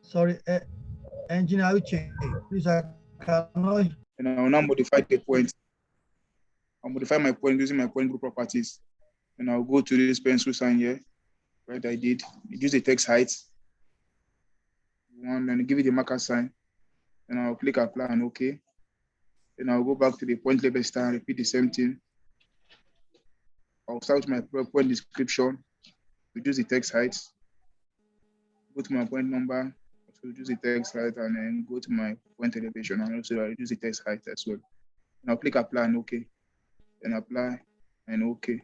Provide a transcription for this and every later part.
Sorry, engineer, which please, I cannot. And I will now modify the point. I'll modify my point using my point group properties. And I'll go to this pencil sign here, right? I did use the text height. One, and give it the marker sign. And I'll click apply and OK. Then I'll go back to the point label star and repeat the same thing. I'll start with my point description, reduce the text height, go to my point number, reduce the text height, and then go to my point elevation and also reduce the text height as well. And I'll click apply and OK. Then apply and OK.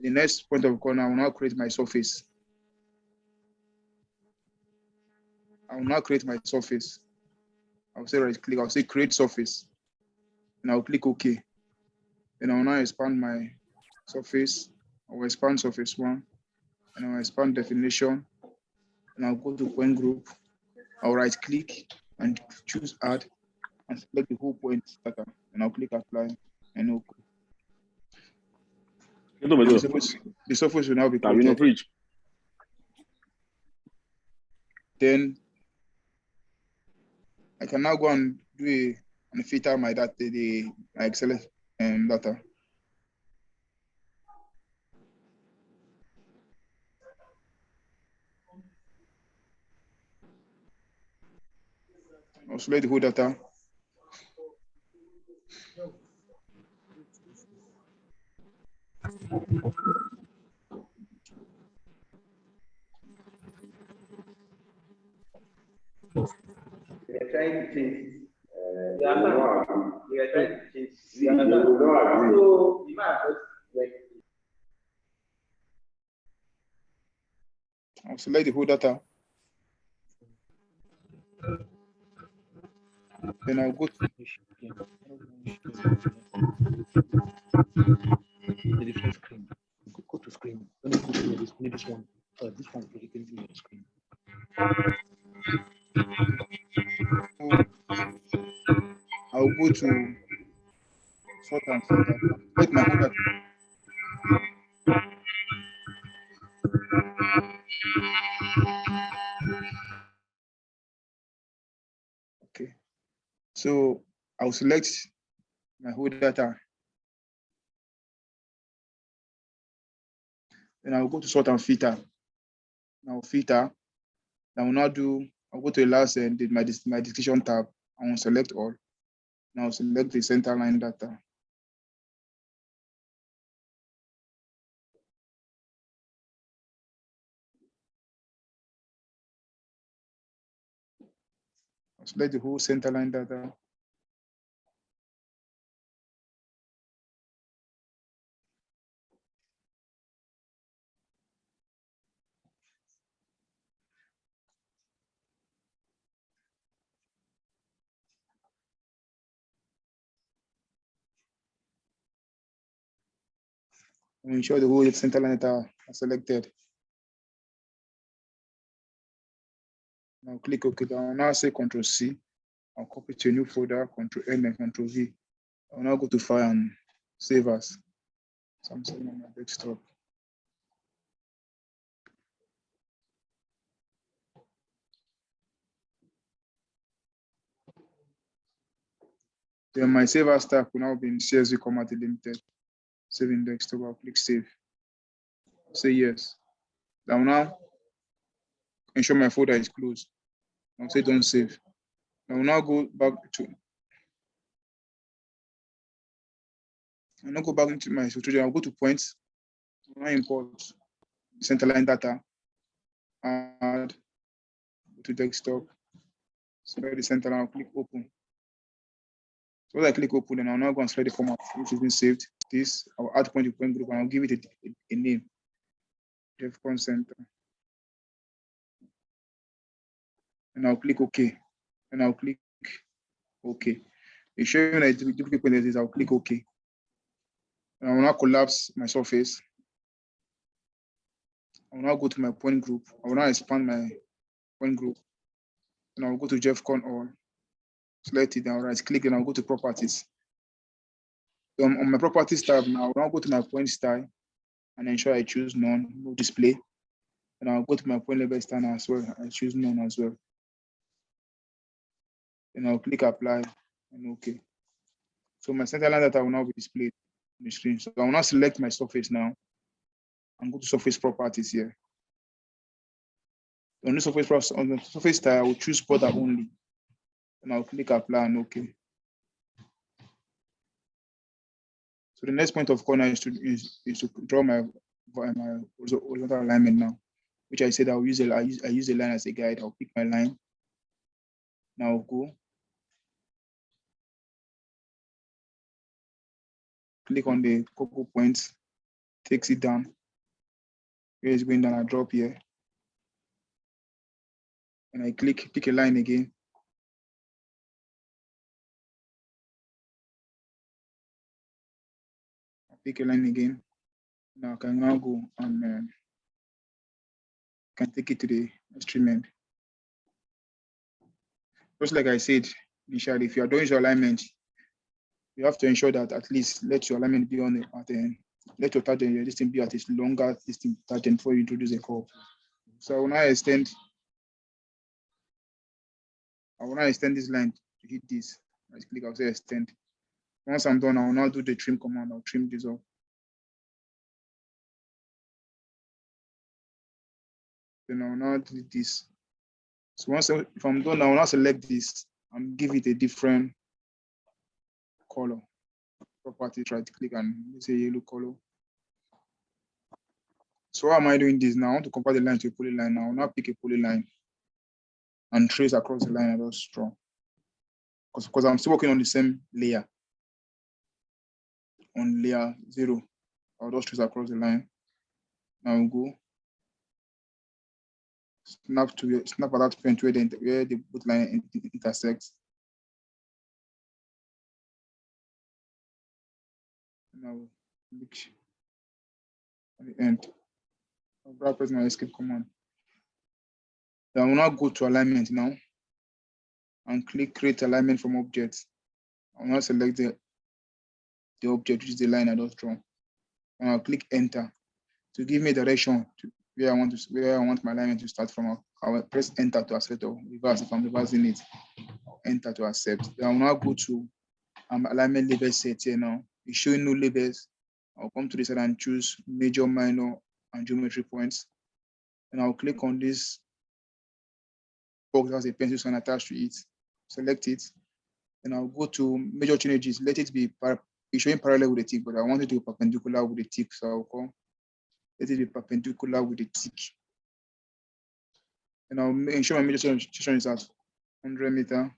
The next point of corner, I will now create my surface. I will now create my surface. I'll say right click, I'll say create surface. And I'll click OK. Then I will now expand my surface. I will expand surface 1. And I will expand definition. And I'll go to point group. I'll right click and choose add and select the whole point data. And I'll click apply and OK. The surface will now be created. Then I can now go and do and filter my data, my Excel data. I'll select the whole data. We are trying to change. We are trying to change. So we might just like. I'll select the whole data. Then I'll go to the different screen. Go to screen. Let me go to this one. This one is dedicated to the screen. I'll go to sort and filter. Wait, my whole data. Okay. So I'll select my whole data. Then I'll go to sort and filter. Now filter. I will now I'll go to the last and my description tab. I will select all. Now select the center line data. I'll select the whole center line data. Ensure the whole center line data are selected. Now click OK. I'll now say Control C. I'll copy to a new folder, Control N and Control V. I'll now go to File and Save As. So I'm saving on my desktop. Then my Save As tab will now be in CSV comma delimited. Save in desktop. I'll click Save. Say yes. I will now ensure my folder is closed. I'll say Don't save. I will now go back to. I'll now go back into my structure. I'll go to Points. I'll now import centerline data. Add. Go to desktop. Select the centerline. I'll click Open. So when I click Open, then I'll now go and select the format which has been saved. This I'll add point to point group and I'll give it a name. DevCon Center. And I'll click OK. And I'll click OK. It's showing that duplicate point is, I'll click OK. And I will now collapse my surface. I will now go to my point group. I will now expand my point group. And I will go to DevCon All. Select it and right click and I'll go to Properties. On my properties tab now, I'll now go to my point style and ensure I choose none, no display. And I'll go to my point label style as well. I choose none as well. Then I'll click apply and okay. So my center line data will now be displayed on the screen. So I will now select my surface now and go to surface properties here. On the surface style, I will choose border only. And I'll click apply and okay. So the next point of corner is to draw my horizontal alignment now, which I said I use a line as a guide. I'll pick my line. Now I'll go. Click on the focal point, takes it down. Here it's going down, I drop here. And I pick a line again. I'll pick a line again. Now I can now go and can take it to the extreme end. Just like I said initially, if you are doing your alignment, you have to ensure that at least let your alignment be on let your tangent, this thing be at its longer distance tangent before you introduce a curve. So I will now extend this line to hit this. I click, I'll say extend. Once I'm done, I will now do the trim command. I'll trim this off. Then I will now delete this. So if I'm done, I will now select this and give it a different color. Property, right click and say yellow color. So how am I doing this now? I want to convert the line to a polyline. Now I'll now pick a polyline and trace across the line I just draw. Because I'm still working on the same layer. On layer 0, I'll just trace across the line. Now I'll go snap at that point where the both line intersects. Now click at the end. I'll press my escape command. Then I will now go to alignment now and click create alignment from objects. I will now select the object, which is the line I just drawn. And I'll click enter to give me direction to where I want my alignment to start from. I will press enter to accept or reverse if I'm reversing it. I'll enter to accept. Then I will now go to alignment label set here now. It's showing no labels. I'll come to this side and choose major, minor, and geometry points. And I'll click on this box that has a pencil sign attached to it. Select it. And I'll go to major changes. Let it be showing parallel with the tick, but I want it to be perpendicular with the tick. So I'll come. Let it be perpendicular with the tick. And I'll ensure my major section is at 100 meters.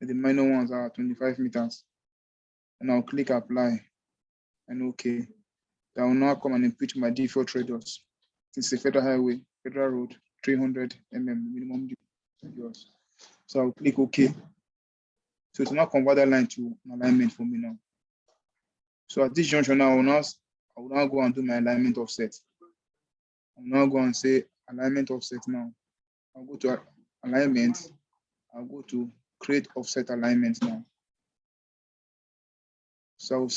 And the minor ones are 25 meters. And I'll click apply and okay. I will now come and input my default radius. It's a federal highway, federal road, 300 mm minimum radius. So I'll click OK. So it's now convert that line to an alignment for me now. So at this junction now, I will now go and do my alignment offset. I'll now go and say alignment offset now. I'll go to alignment. I'll go to create offset alignment now. So I'll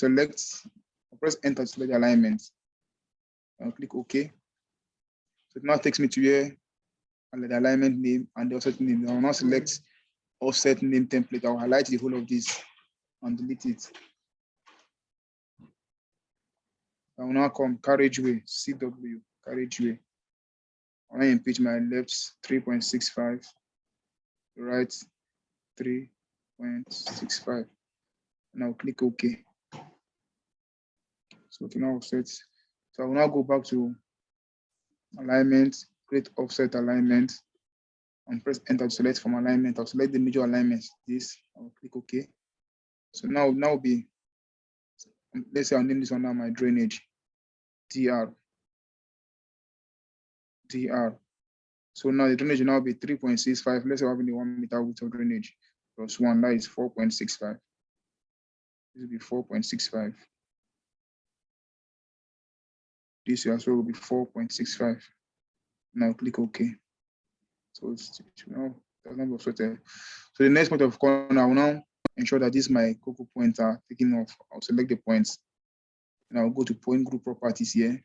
press enter to select the alignment. I'll click OK. So it now takes me to here and the alignment name and the offset name. I will now select offset name template. I'll highlight the whole of this and delete it. I will now come carriageway, CW, carriageway. I'll now impeach my left 3.65, right 3.65, and I'll click OK. So to now offset. So I will now go back to alignment, create offset alignment, and press enter to select from alignment. I'll select the major alignment. This, I'll click OK. So now be, let's say I'll name this one now my drainage, DR. So now the drainage will now be 3.65. Let's say we're having the 1 meter width of drainage plus 1, that is 4.65. This will be 4.65. This as well will be 4.65. Now click OK. So it's now does not be offset. So the next point of corner, I will now ensure that this my cocoa points are taken off. I'll select the points and I'll go to point group properties here.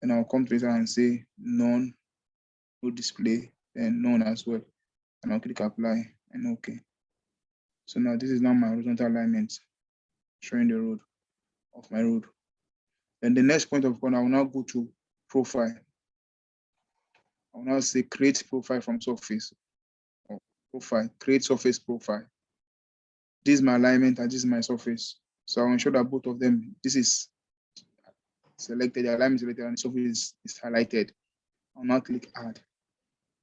And I'll come to it and say none, no display, and none as well. And I'll click apply and okay. So now this is now my horizontal alignment showing the road of my road. Then the next point of corner, I will now go to profile. I will now say create profile from surface or profile, create surface profile. This is my alignment and this is my surface. So I'll ensure that both of them, this is selected, the alignment selected and the surface is highlighted. I'll now click add.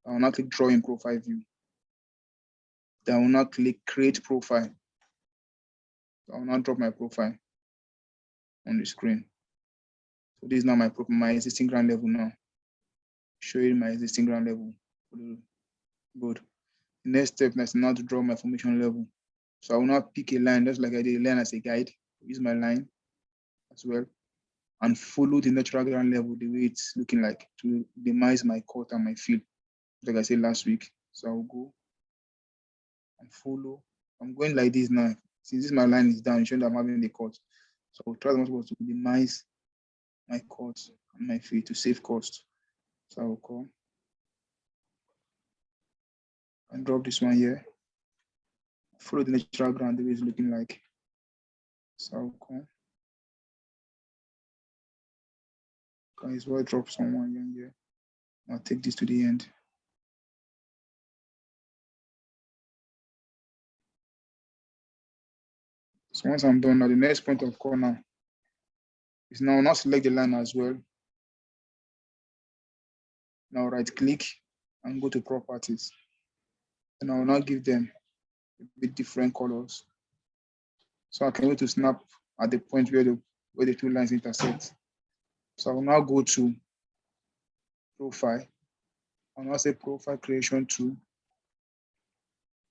I will now click draw in profile view. Then I will now click create profile. I will now drop my profile on the screen. So this is now my existing ground level now. Showing my existing ground level. Good. The next step is now to draw my formation level. So I will now pick a line, just like I did a line as a guide. Use my line as well. And follow the natural ground level the way it's looking like to minimize my cut and my fill. Like I said last week. So I'll go and follow. I'm going like this now. Since this my line is down, showing that I'm having the cut. So I'll try as much as possible to minimize my cut and my fill to save cost. So I will come and drop this one here. Follow the natural ground the way it's looking like. So I'll come. Guys, well, drop someone here. I'll take this to the end. So once I'm done, now the next point of corner is now not select the line as well. Now right click and go to properties. And I will now give them a bit different colors. So I can go to snap at the point where the two lines intersect. So I will now go to profile. I'll now say profile creation 2.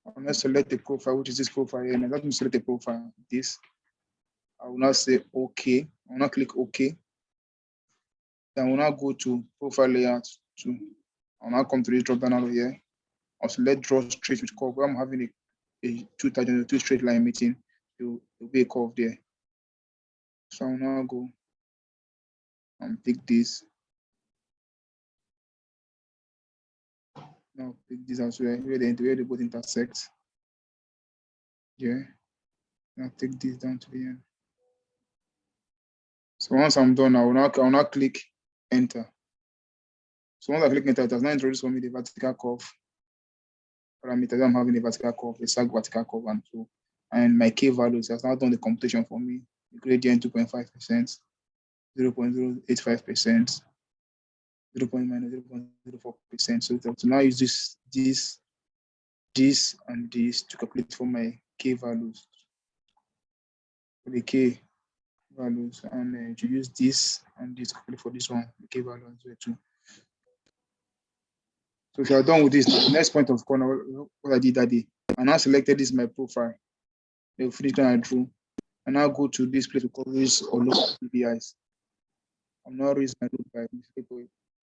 I'll now select the profile, which is this profile here. And let me select the profile, this. I will now say OK. I will now click OK. Then I will now go to profile layout 2. I'll now come to this drop down arrow here. I'll select draw straight with curve. Where I'm having a two straight line meeting, there will be a curve there. So I'll now go and pick this. Now pick this as well, where they both intersect. Yeah. Now take this down to the end. So once I'm done, I will now click enter. So once I click enter, it has now introduced for me the vertical curve parameters. I'm having a vertical curve, a sag vertical curve, and so and my K values has now done the computation for me. The gradient 2.5%, 0.085%, 0.04%. So to now use this and this to calculate for my K values. For the K values, and to use this and this for this one, the K value as well too. So if you are done with this, the next point of corner, what I did that day, I now selected this my profile, the finish line I drew, and now go to this place to coverage or local PPIs. I'll now raise my load by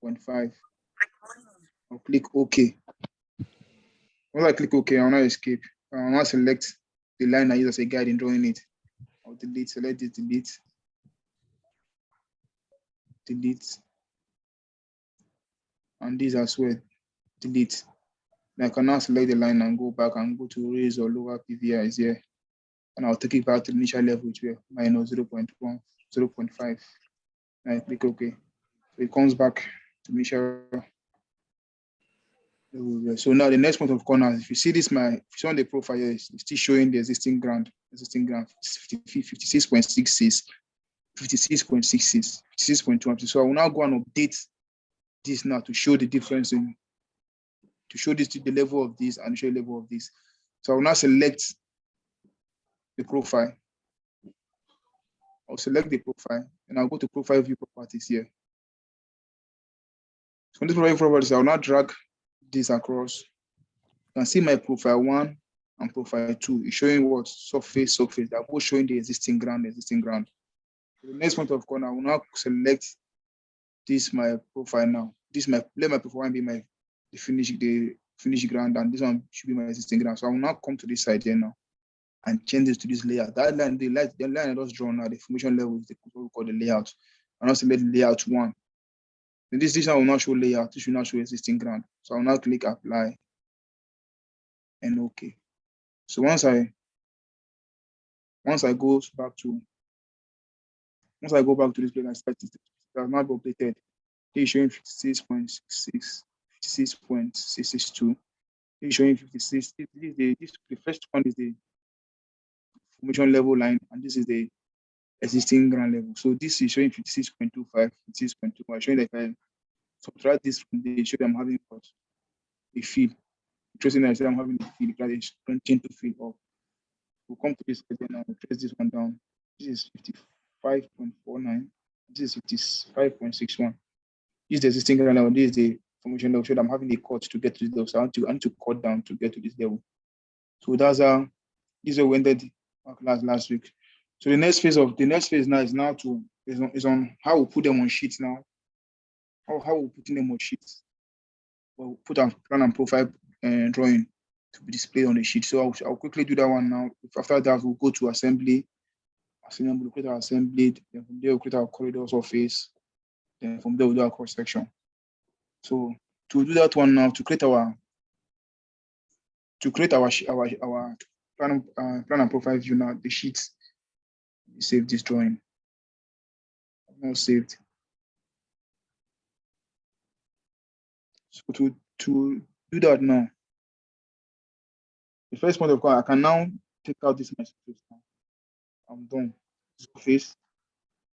0.5. I'll click OK. Once I click OK, I'll now escape. I'll now select the line I use as a guide in drawing it. I'll delete, select this, delete, and this as well, delete. Then I can now select the line and go back and go to raise or lower PVIs here. And I'll take it back to the initial level, which were minus 0.1, 0.5. And I click OK. So it comes back to initial level. So now the next point of corner, if you see this, if you see on the profile here, it's still showing the existing ground, 56.66, 56.66, 56.2. So I will now go and update this now to show the difference to show this to the level of this and show the level of this. So I will now select the profile. I'll select the profile and I'll go to profile view properties here. So in this profile properties, I'll now drag this across. You can see my profile 1 and profile 2 is showing what surface. They're both showing the existing ground. So the next point of corner, I will now select this my profile now. Let my profile be the finish ground, and this one should be my existing ground. So I will now come to this side here now. and change this to this layout. That line, the line I just drawn now, the information level is what we call the layout. And also select layout 1. And this one will not show layout. This will not show existing ground. So I'll now click apply and OK. So once I go back to this place and start it has now been updated. It's showing 56.66, 56.662. It's showing 56. The first one is the formation level line, and this is the existing ground level. So this is showing 56.25, 56.25, showing that if I subtract this from the show I'm having what a field. Interesting that I'm having a field because it's continuing to fill up. We'll come to this again now, we'll trace this one down. This is 55.49. This is 55.61. This is the existing ground level. This is the formation level. So I'm having a cut to get to this level. So I need to cut down to get to this level. So that's how this is we ended our class last week. So the next phase now is on how we put them on sheets now. How we put them on sheets. We'll put our plan and profile drawing to be displayed on the sheet. So I'll quickly do that one now. After that, we'll go to assembly. We'll create our assembly. Then from there, we'll create our corridor surface. Then from there, we'll do our cross section. So to do that one now, to create our plan and profile view now, the sheets. Save this drawing. Now saved. So to do that now, the first point of call, I can now take out this my surface now. I'm done. Surface.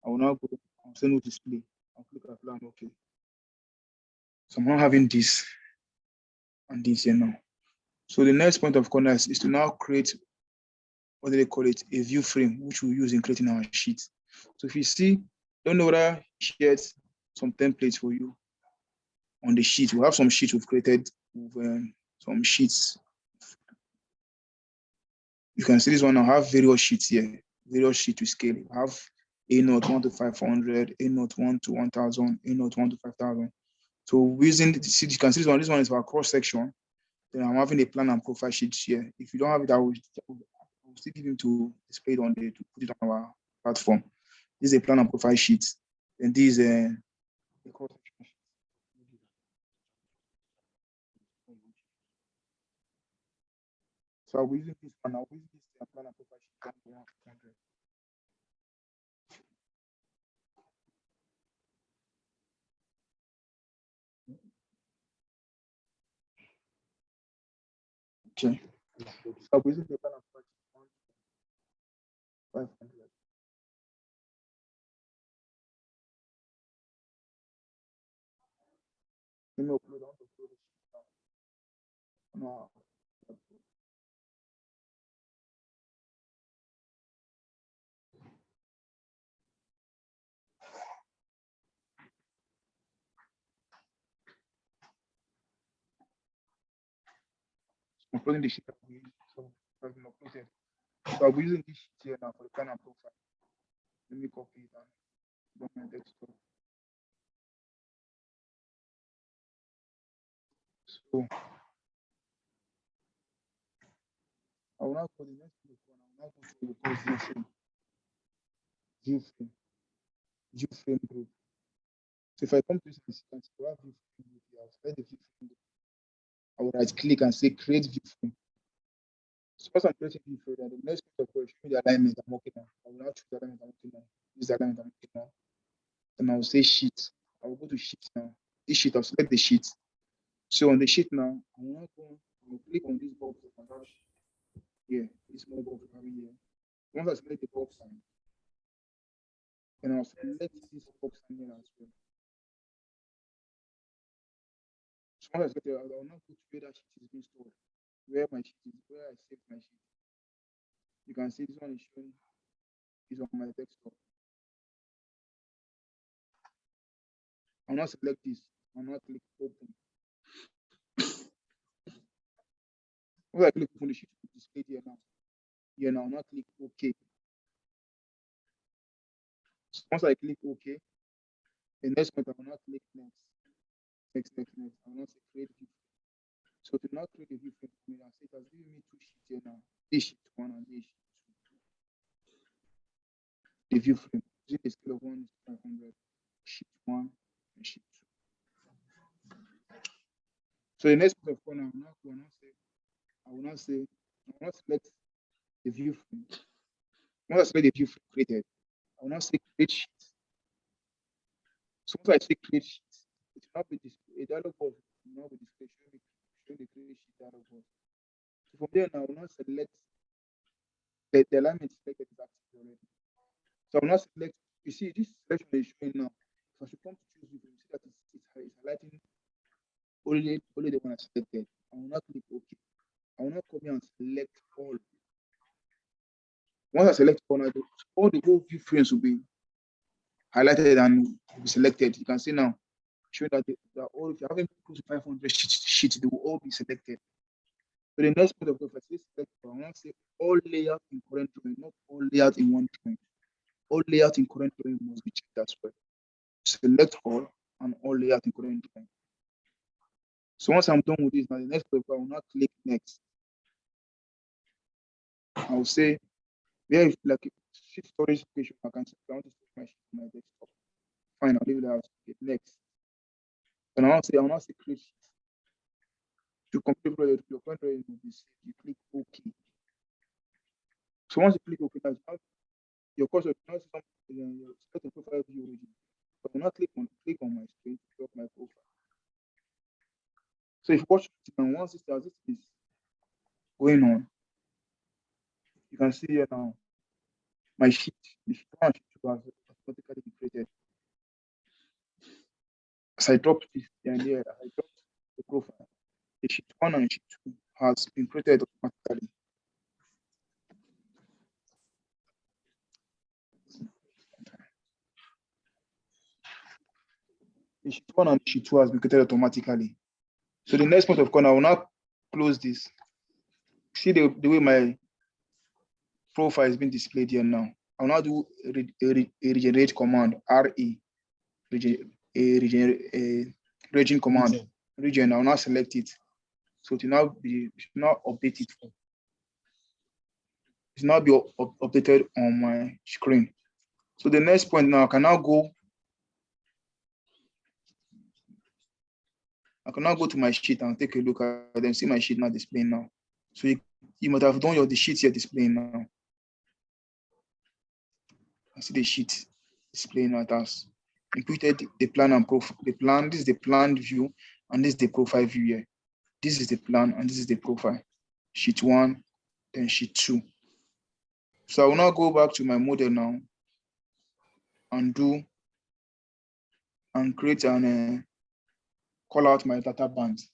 I will now go. I'll say no display. I'll click apply and OK. So I'm now having this and this here now. So the next point of contact is to now create, what do they call it, a view frame, which we'll use in creating our sheet. So if you see, don't know whether I shared some templates for you on the sheet. We have some sheets we've created with some sheets. You can see this one. I have various sheets here, various sheets to scale. I have A01 to 500, A01 to 1000, A01 to 5000. So using, you can see this one is for cross section. Then I'm having a plan and profile sheet here. If you don't have it, I will still give him to display it on to put it on our platform. This is a plan and profile sheet. And this is a cross section. So I'll be using this one. I'll be using this plan and profile sheet 100. Okay. So I'll be using the plan and profile sheet 500. Let me upload. I want to upload it now. I'm uploading the sheet. So I've been uploaded. So I'll be using this sheet here now for the plan and profile. Let me copy it and put my desktop. So I will now for the next one. I will now go to the course view frame. View frame group. So if I come to this instance, we have view frame group here. I'll select the view frame group. I will right click and say create view frame. So once I'm creating view frame, the next step will show me the alignment I'm working on. I will now choose the alignment I'm working on. This alignment I'm working on. Then I will say sheet. I will go to sheet now. This sheet, I'll select the sheet. So on the sheet now, I will now go. I will click on this box here. This small box here. Once I select the box sign, and I'll select this box sign here as well. So once I select it, I will now go to where that sheet is being stored. Where my sheet is, where I save my sheet. You can see this one is showing is on my desktop. I'll now select this. I'll now click open. Once I click open, the sheet is displayed here now. Here now, I'll now click OK. So once I click OK, the next one I will now click next. Next. I will now say create view. So to now create a view frame, I say it has given me two sheets here now. This sheet one and this sheet the view frame. Using a scale of 1 to 500, sheet 1 and sheet 2. So the next point of corner, I will not select the view frame. Once I select the view frame created, I will not say create sheet. So once I say create sheet, it will not be displayed. A dialog box will not be displayed. Show the create sheet dialog box. So from there now, I will not select the alignment selected is active already. So I will not select. You see, this selection is showing now. If I should come to choose view, you see that it's highlighting only the one I selected. I will not click OK. I will not come here and select all. Once I select all the whole view frames will be highlighted and will be selected. You can see now, showing that all, if you're having close to 500 sheets, they will all be selected. So the next point of reference is select. I want to say all layout in current drawing, not all layout in one drawing. All layout in current drawing must be checked as well. Select all and all layout in current drawing. So once I'm done with this, now the next step, I will not click next. I will say, where is like sheet storage location, I want to store my sheet on my desktop. Fine, I'll leave it out. Okay, next. And I will not say create sheet. To complete your current drawing will be saved. You click OK. So once you click OK, now your course will not set a profile view already. But I will not click on my screen to drop my profile. So if you watch it, and once this is going on, you can see here now my sheet, the sheet 1 and sheet 2 has automatically been created. As I drop this here and there, as I drop the profile, the sheet 1 and sheet 2 has been created automatically. The sheet 1 and sheet 2 has been created automatically. So the next point of corner, I will now close this. See the way my profile is being displayed here now. I will now do a regenerate command, RE, region command, region. I will now select it. So it will now update it. It will now be updated on my screen. So the next point now, I can now go to my sheet and take a look at them. See my sheet now displaying now. So you might have done the sheet here displaying now. I see the sheet displaying now. It has imputed the plan and profile. The plan, this is the planned view, and this is the profile view here. This is the plan, and this is the profile. Sheet 1, then sheet 2. So I will now go back to my model now and create and call out my data bands.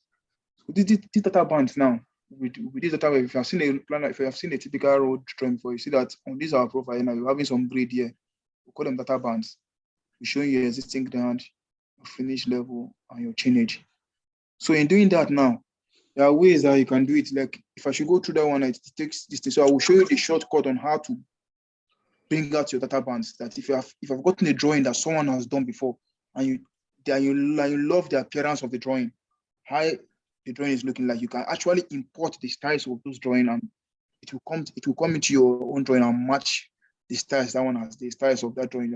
So these data bands now, with this data, if you have seen a plan, if you have seen a typical road drawing before, you see that on this our profile now, you're having some grid here. We call them data bands. We show you your existing ground, your finish level, and your chainage. So in doing that now, there are ways that you can do it. Like if I should go through that one, it takes this thing. So I will show you the shortcut on how to bring out your data bands. That if I've gotten a drawing that someone has done before, and you love the appearance of the drawing, how the drawing is looking like, you can actually import the styles of those drawing, and it will come into your own drawing and match the styles that one has, the styles of that drawing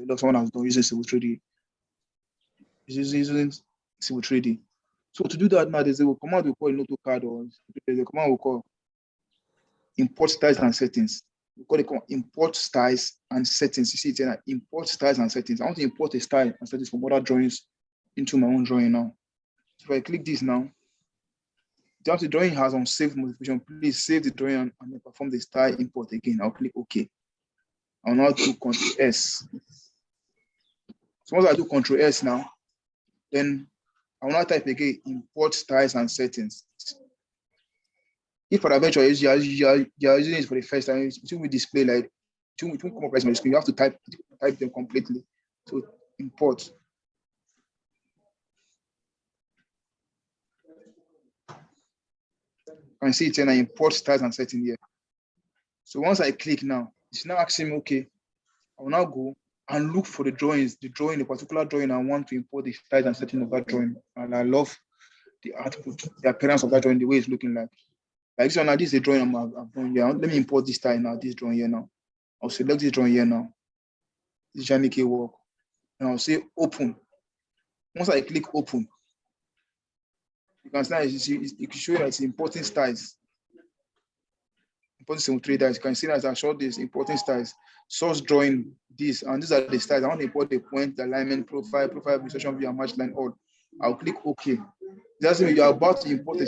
like someone has done using Civil 3D. Using Civil 3D. So to do that now, there's a command we call AutoCAD, or there's a command we call import styles and settings. We call it import styles and settings. You see it here, import styles and settings. I want to import a style and settings from other drawings into my own drawing now. So if I click this now, once the drawing has on save modification, please save the drawing and then perform the style import again. I'll click OK. I'll now do Ctrl S. So once I do Ctrl S now, then I will now type again import styles and settings. If for adventure you are using it for the first time, it will display like it won't come up as my screen. You have to type them completely. So import. You can see it in an import styles and settings here. So once I click now, it's now asking me, okay, I will now go and look for the drawings, the particular drawing I want to import the styles and settings of that drawing. And I love the output, the appearance of that drawing, the way it's looking like. Like this one now, this is a drawing I've done here. Let me import this style now, this drawing here now. I'll select this drawing here now. this journey key work. And I'll say open. Once I click open, you can see it can show you that it's importing styles. Importing 73 styles. You can see that I showed this importing styles. Source drawing this, and these are the styles. I want to import the point, the alignment, profile, illustration view, and match line all. I'll click OK. That's mean you're about to import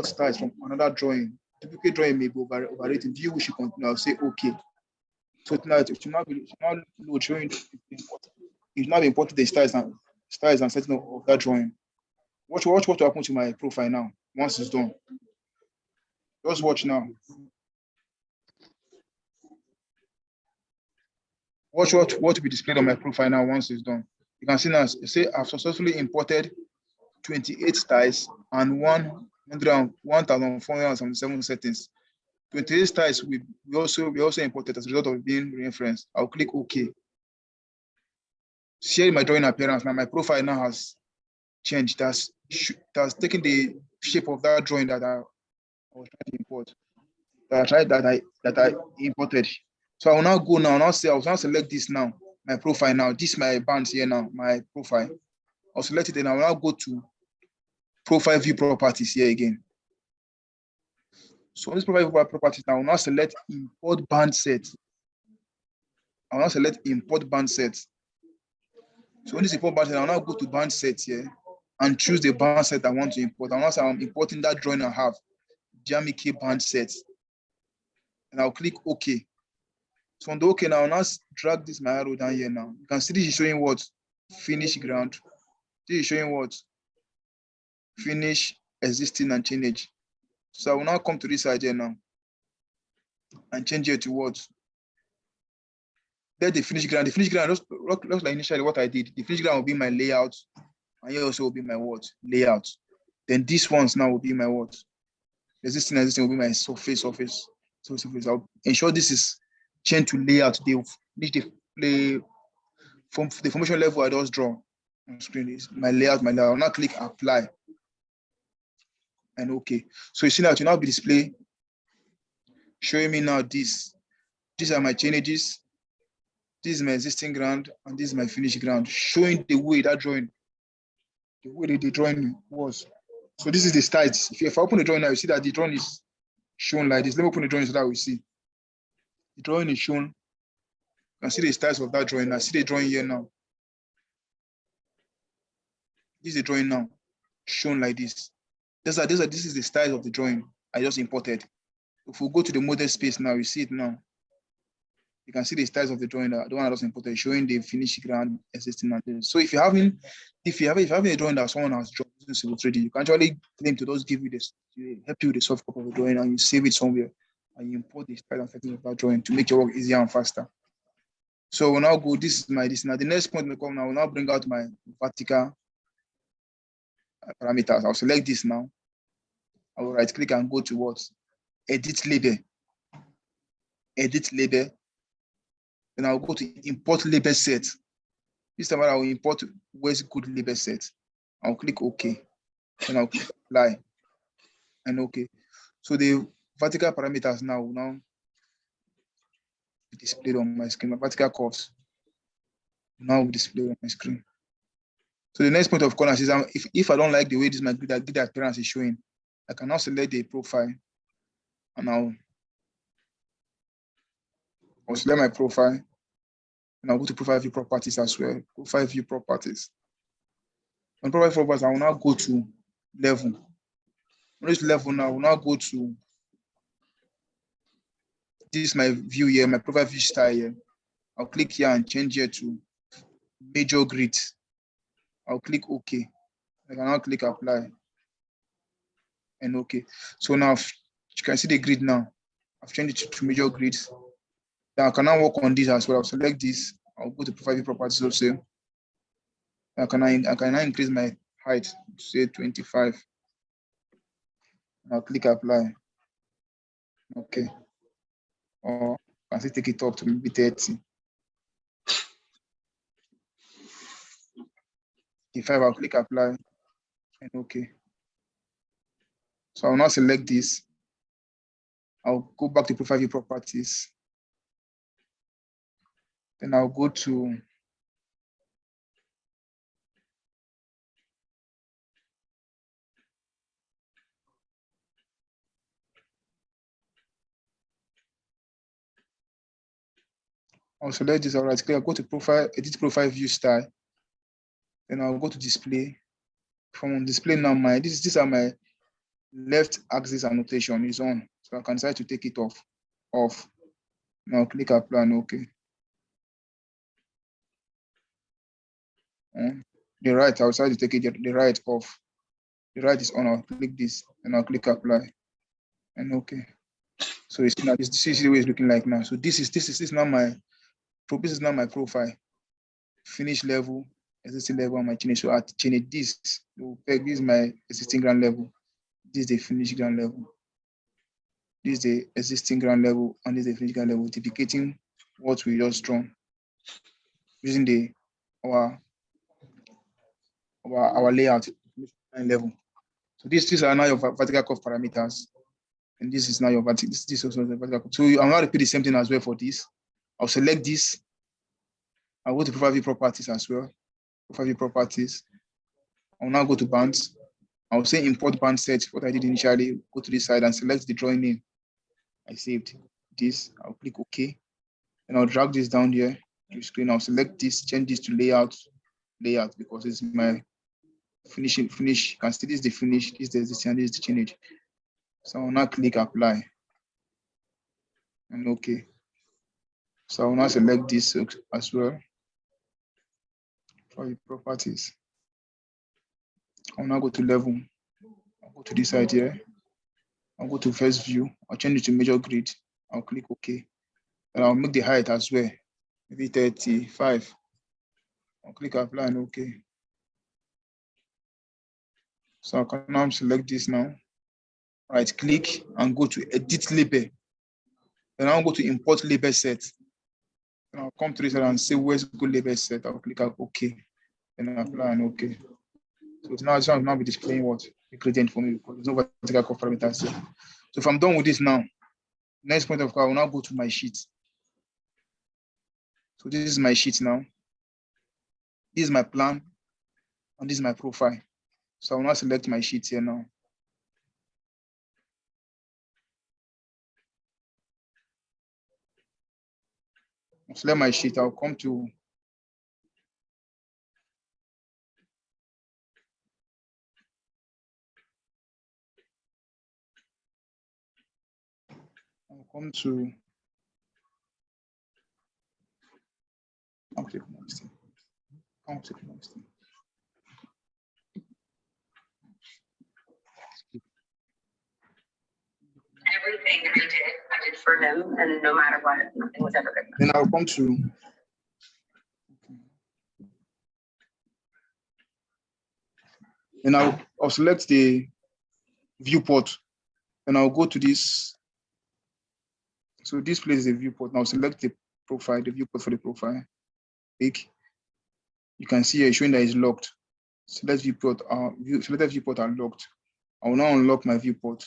styles from another drawing. Duplicate drawing may be overrated. View we should continue. I'll say OK. So now it should not load showing. You should not import the styles and setting of that drawing. Watch what will happen to my profile now once it's done. Just watch now. Watch what will be displayed on my profile now once it's done. You can see now, say I've successfully imported 28 styles and 1,477 settings. 28 styles we also imported as a result of being referenced. I'll click OK. Share my drawing appearance. Now my profile now has changed. That's taken the shape of that drawing that I was trying to import. That I imported. So I will now go now. I will now select this now. My profile now. This is my bands here now. My profile. I'll select it and I will now go to profile view properties here again. So this profile view properties now. I will now select import band set. I will now select import band set. So when this import band set, I will now go to band set here and choose the band set I want to import. And once I'm importing that drawing I have, Jamike band set. And I'll click OK. So on the OK now, I'll now drag this my arrow down here now. You can see this is showing what? Finish ground. This is showing what? Finish, existing, and change. So I will now come to this side here now and change it to what? There's the finish ground. The finish ground looks like initially what I did. The finish ground will be my layout. And here also will be my what? Layout. Then these ones now will be my what? Existing will be my surface. So I'll ensure this is changed to layout. The formation level I just draw on screen is my layout. I'll now click apply. And OK. So you see now it will now be display showing me now this. These are my changes. This is my existing ground and this is my finished ground, showing the way that drawing, the way the drawing was. So this is the styles. If I open the drawing now, you see that the drawing is shown like this. Let me open the drawing so that we see. The drawing is shown. You can see the styles of that drawing. I see the drawing here now. This is the drawing now, shown like this. This is the style of the drawing I just imported. If we go to the model space now, you see it now. You can see the styles of the drawing, the one I just imported, showing the finished ground existing. So if you have a drawing that someone has drawn using Civil 3D, you can actually claim to just give you this, help you with the soft copy of the drawing, and you save it somewhere, and you import the style and settings of that drawing to make your work easier and faster. So we'll now go. This is my this now. The next point will come now. We'll now bring out my vertical parameters. I'll select this now. I will right click and go to what? Edit label. Edit label. Then I'll go to import label set. This time I will import where's good label set. I'll click OK. Then I'll click apply. And OK. So the vertical parameters now will now be displayed on my screen. My vertical curves now will be displayed on my screen. So the next point of corners is if I don't like the way this my grid appearance is showing, I can now select the profile and I'll select my profile and I'll go to profile view properties as well. Profile view properties. On profile view properties, I will now go to level. On this level now, I will now go to this is my view here, my profile view style here. I'll click here and change here to major grid. I'll click OK. I can now click apply. And OK. So now you can see the grid now. I've changed it to major grids. Now I can now work on this as well. I'll select this. I'll go to profile view properties also. I can now increase my height to say 25. I'll click apply. Okay. Or I can still take it up to maybe 30. 55, I'll click apply. And OK. So I'll now select this. I'll go back to profile view properties. Then I'll go to I'll select this, I'll right click, I'll go to profile, edit profile view style. Then I'll go to display. From display now, these are my left axis annotation is on. So I can decide to take it off. Now click apply and OK. The right, I'll decide to take it the right off. The right is on, I'll click this and I'll click apply and OK. So it's now this is the way it's looking like now. So this is now my profile. Finish level, existing level, and my change. So at change this is my existing ground level. This is the finished ground level. This is the existing ground level, and this is the finished ground level, duplicating what we just drawn using our layout level. So these are now your vertical curve parameters, and this is now your vertical. This is also the vertical curve. So I'm going to repeat the same thing as well for this. I'll select this. I'll go to profile view properties as well. Profile view properties. I'll now go to bands. I'll say import band set. What I did initially, go to this side and select the drawing name. I saved this. I'll click OK. And I'll drag this down here to the screen. I'll select this, change this to layout because it's my finish. You can see this is the finish, this is the existing, and this is the change. So I'll now click apply and OK. So I'll now select this as well for the properties. I'll now go to level. I'll go to this side here. I'll go to first view. I'll change it to major grid. I'll click OK. And I'll make the height as well, maybe 35. I'll click apply and OK. So I can now select this now. Right click and go to edit label. Then I'll go to import label set. And I'll come to this and say where's good label set. I'll click OK. Then apply and OK. So it's now be displaying what the gradient for me because there's no vertical curve parameters here. So if I'm done with this now, next point of call, I will now go to my sheet. So this is my sheet now. This is my plan, and this is my profile. So I will now select my sheet here now. I'll select my sheet. I'll come to I'll click on this thing. Everything I did for him, and no matter what, nothing was ever good enough. Then I'll come to and I'll select the viewport, and I'll go to this. So this place is a viewport. Now select the profile, the viewport for the profile. Click. You can see here showing that it's locked. Select viewport. Selected viewport are locked. I will now unlock my viewport.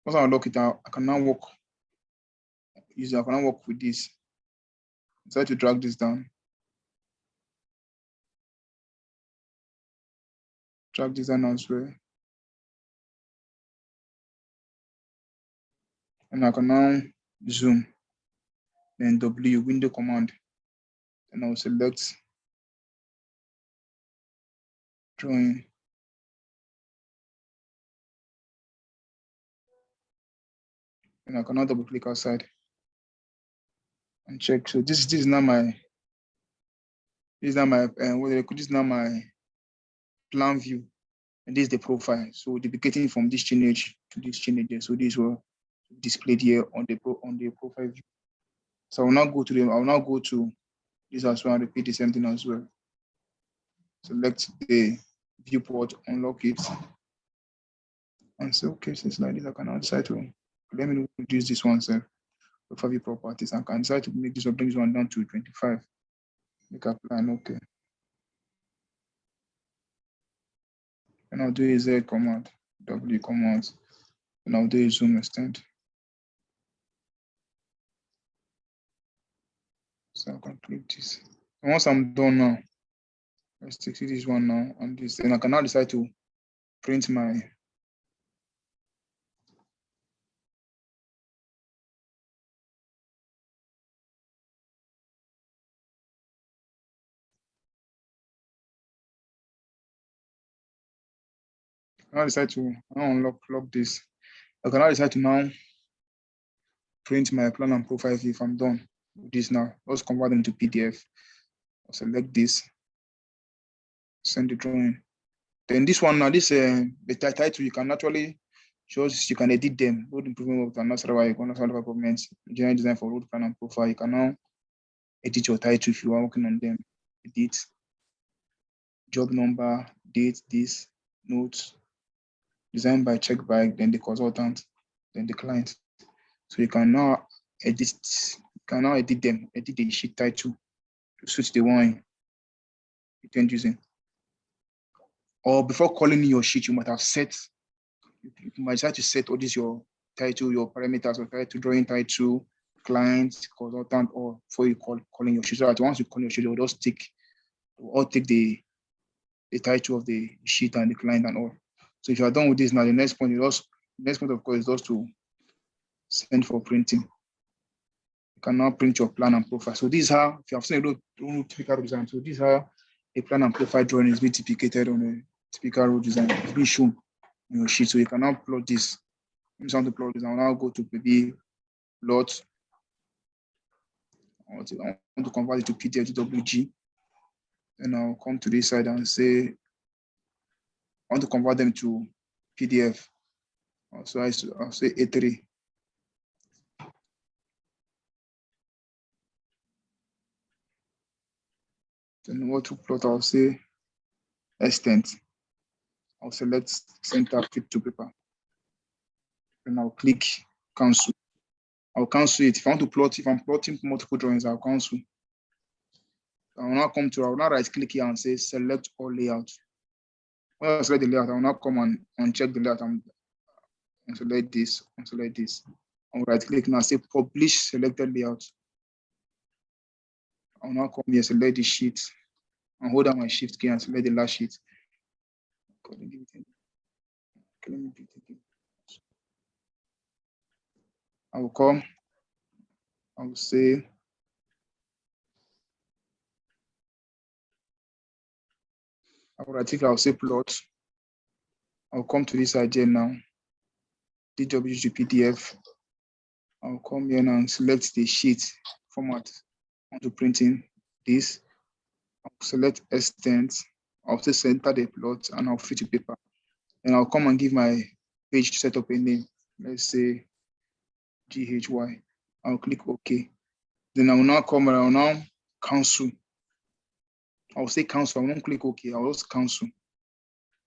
Once I unlock it, I can now work. I can now work with this. Try to drag this down. Drag this down as well. And I can now zoom. Then W window command. And I'll select drawing. And I can now double click outside and check. So this is now my plan view, and this is the profile. So duplicating from this change to this change there. So this will displayed here on the profile view. So I'll now go to this as well and repeat the same thing as well. Select the viewport, unlock it, and say okay, since like this, I can now decide to let me reduce this one self. Profile view properties. I can decide to make this or bring this one down to 25. Make a plan, okay. And I'll do a Z command, W command, and I'll do a zoom extend. So I can click this. And once I'm done now, let's take this one now and this. Then I can now decide to print my now decide to unlock this. I can now decide to now print my plan and profile view if I'm done with this now. Let's convert them to PDF. I'll select this, send the drawing. Then this one now, this the title you can actually shows you can edit them. Road improvement work and nursery work, government, general design for road plan and profile. You can now edit your title if you are working on them. Edit, job number, date, this, notes, designed by, check by, then the consultant, then the client. So you can now edit them, edit the sheet title to suit the one you intend using. Or before calling your sheet, you might have set, you might decide to set all this your title, your parameters, or title, drawing title, client, consultant, or before you calling your sheet. So that once you call your sheet, it will just take the title of the sheet and the client and all. So if you are done with this now, the next point of course is just to send for printing. You can now print your plan and profile. So this is how, if you have seen a typical road design, so this is how a plan and profile drawing is being duplicated on a typical road design. It's being shown on your sheet. So you can now plot this. I'm just going to plot this. I'll now go to maybe plot. I want to convert it to PDF to WG. Then I'll come to this side and say, I want to convert them to PDF. So I'll say A3. Then what to plot, I'll say extent. I'll select center fit to paper. And I'll click cancel. I'll cancel it. If I want to plot, if I'm plotting multiple drawings, I'll cancel. I'll now right click here and say select all layout. When I select the layout, I'll now come and check the layout and select this and select this. I'll right click now, say publish selected layout. I'll now come here, select the sheet and hold down my shift key and select the last sheet. Okay, let me do it again. I will come, I will say, I'll say plot. I'll come to this side here now, DW to PDF. I'll come here now and select the sheet format. I want to printing this. I'll select extent. I'll say center the plot and I'll fit to paper. And I'll come and give my page to set up a name. Let's say GHY. I'll click OK. Then I will now come and I will now cancel. I'll say cancel. I will not click OK. I'll just cancel.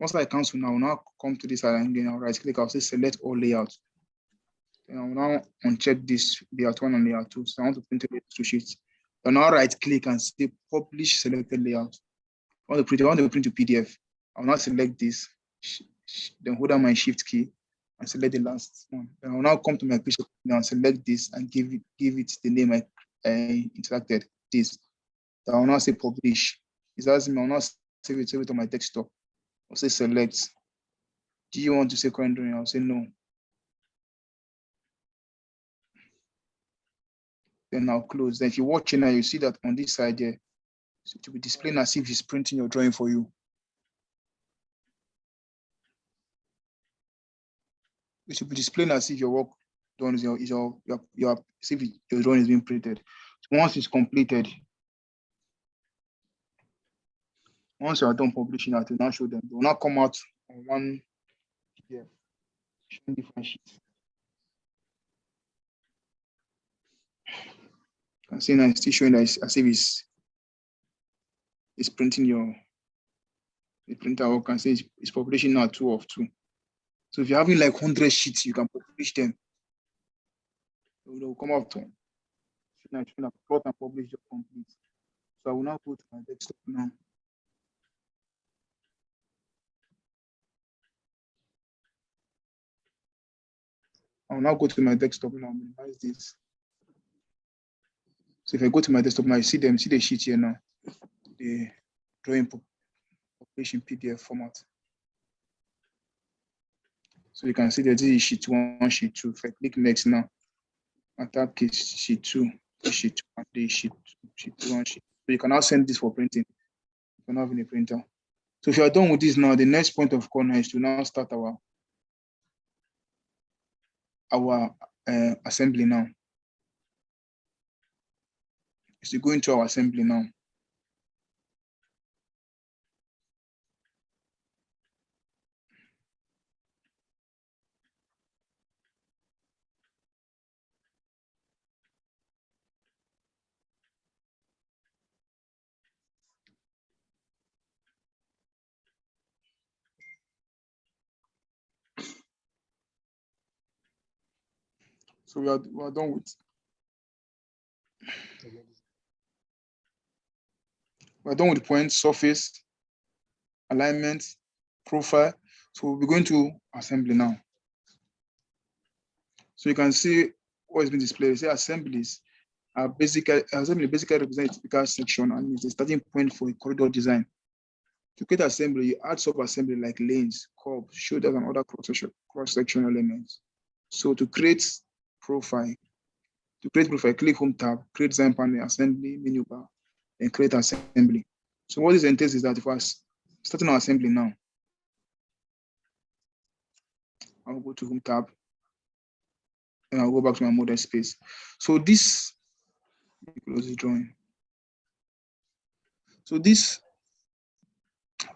Once I cancel now, I will now come to this side and again I'll right click. I'll say select all layouts. Then I will now uncheck this layout 1 and layout 2. So I want to print the two sheets. Then I'll right click and say publish selected layout. I want to print to PDF. I'll now select this, then hold down my shift key and select the last one. Then I'll now come to my page and select this and give it the name I interacted, this. Then I'll now say publish. It asks me, I'll now save it on my desktop. I'll say select. Do you want to say current drawing? I'll say no. Then I'll close. Then if you're watching now, you see that on this side here, so it will be displaying as if it's printing your drawing for you. It should be displaying as if your work done is your drawing is being printed. So once it's completed, once you are done publishing it, you now show them. They will now come out on one PDF, showing different sheets. You can see now it's still showing that it's as if it's printing the printer work. Can say it's publishing now 2 of 2. So if you're having like 100 sheets, you can publish them. So they will come out to plot and publish your complete. So I will now go to my desktop now. I will now go to my desktop now and minimize this. So if I go to my desktop now, you see them, see the sheet here now, the drawing population PDF format. So you can see that this is sheet 1, sheet 2. If I click next now, at that case, sheet 2, sheet 2, and the sheet 2, sheet 2, and sheet 2. So you can now send this for printing. You can have in a printer. So if you are done with this now, the next point of call now is to now start our assembly now. Is to go into our assembly now. So we are done with. We're done with the point, surface, alignment, profile. So we'll be going to assembly now. So you can see what is being displayed. Say assemblies are basically represent a typical section and is the starting point for a corridor design. To create assembly, you add sub-assembly like lanes, curbs, shoulders, and other cross-section elements. So to create profile, click Home tab, create design panel, assembly, menu bar, and create assembly. So what this entails is that if I starting our assembly now, I'll go to Home tab, and I'll go back to my model space. So this, close the drawing. So this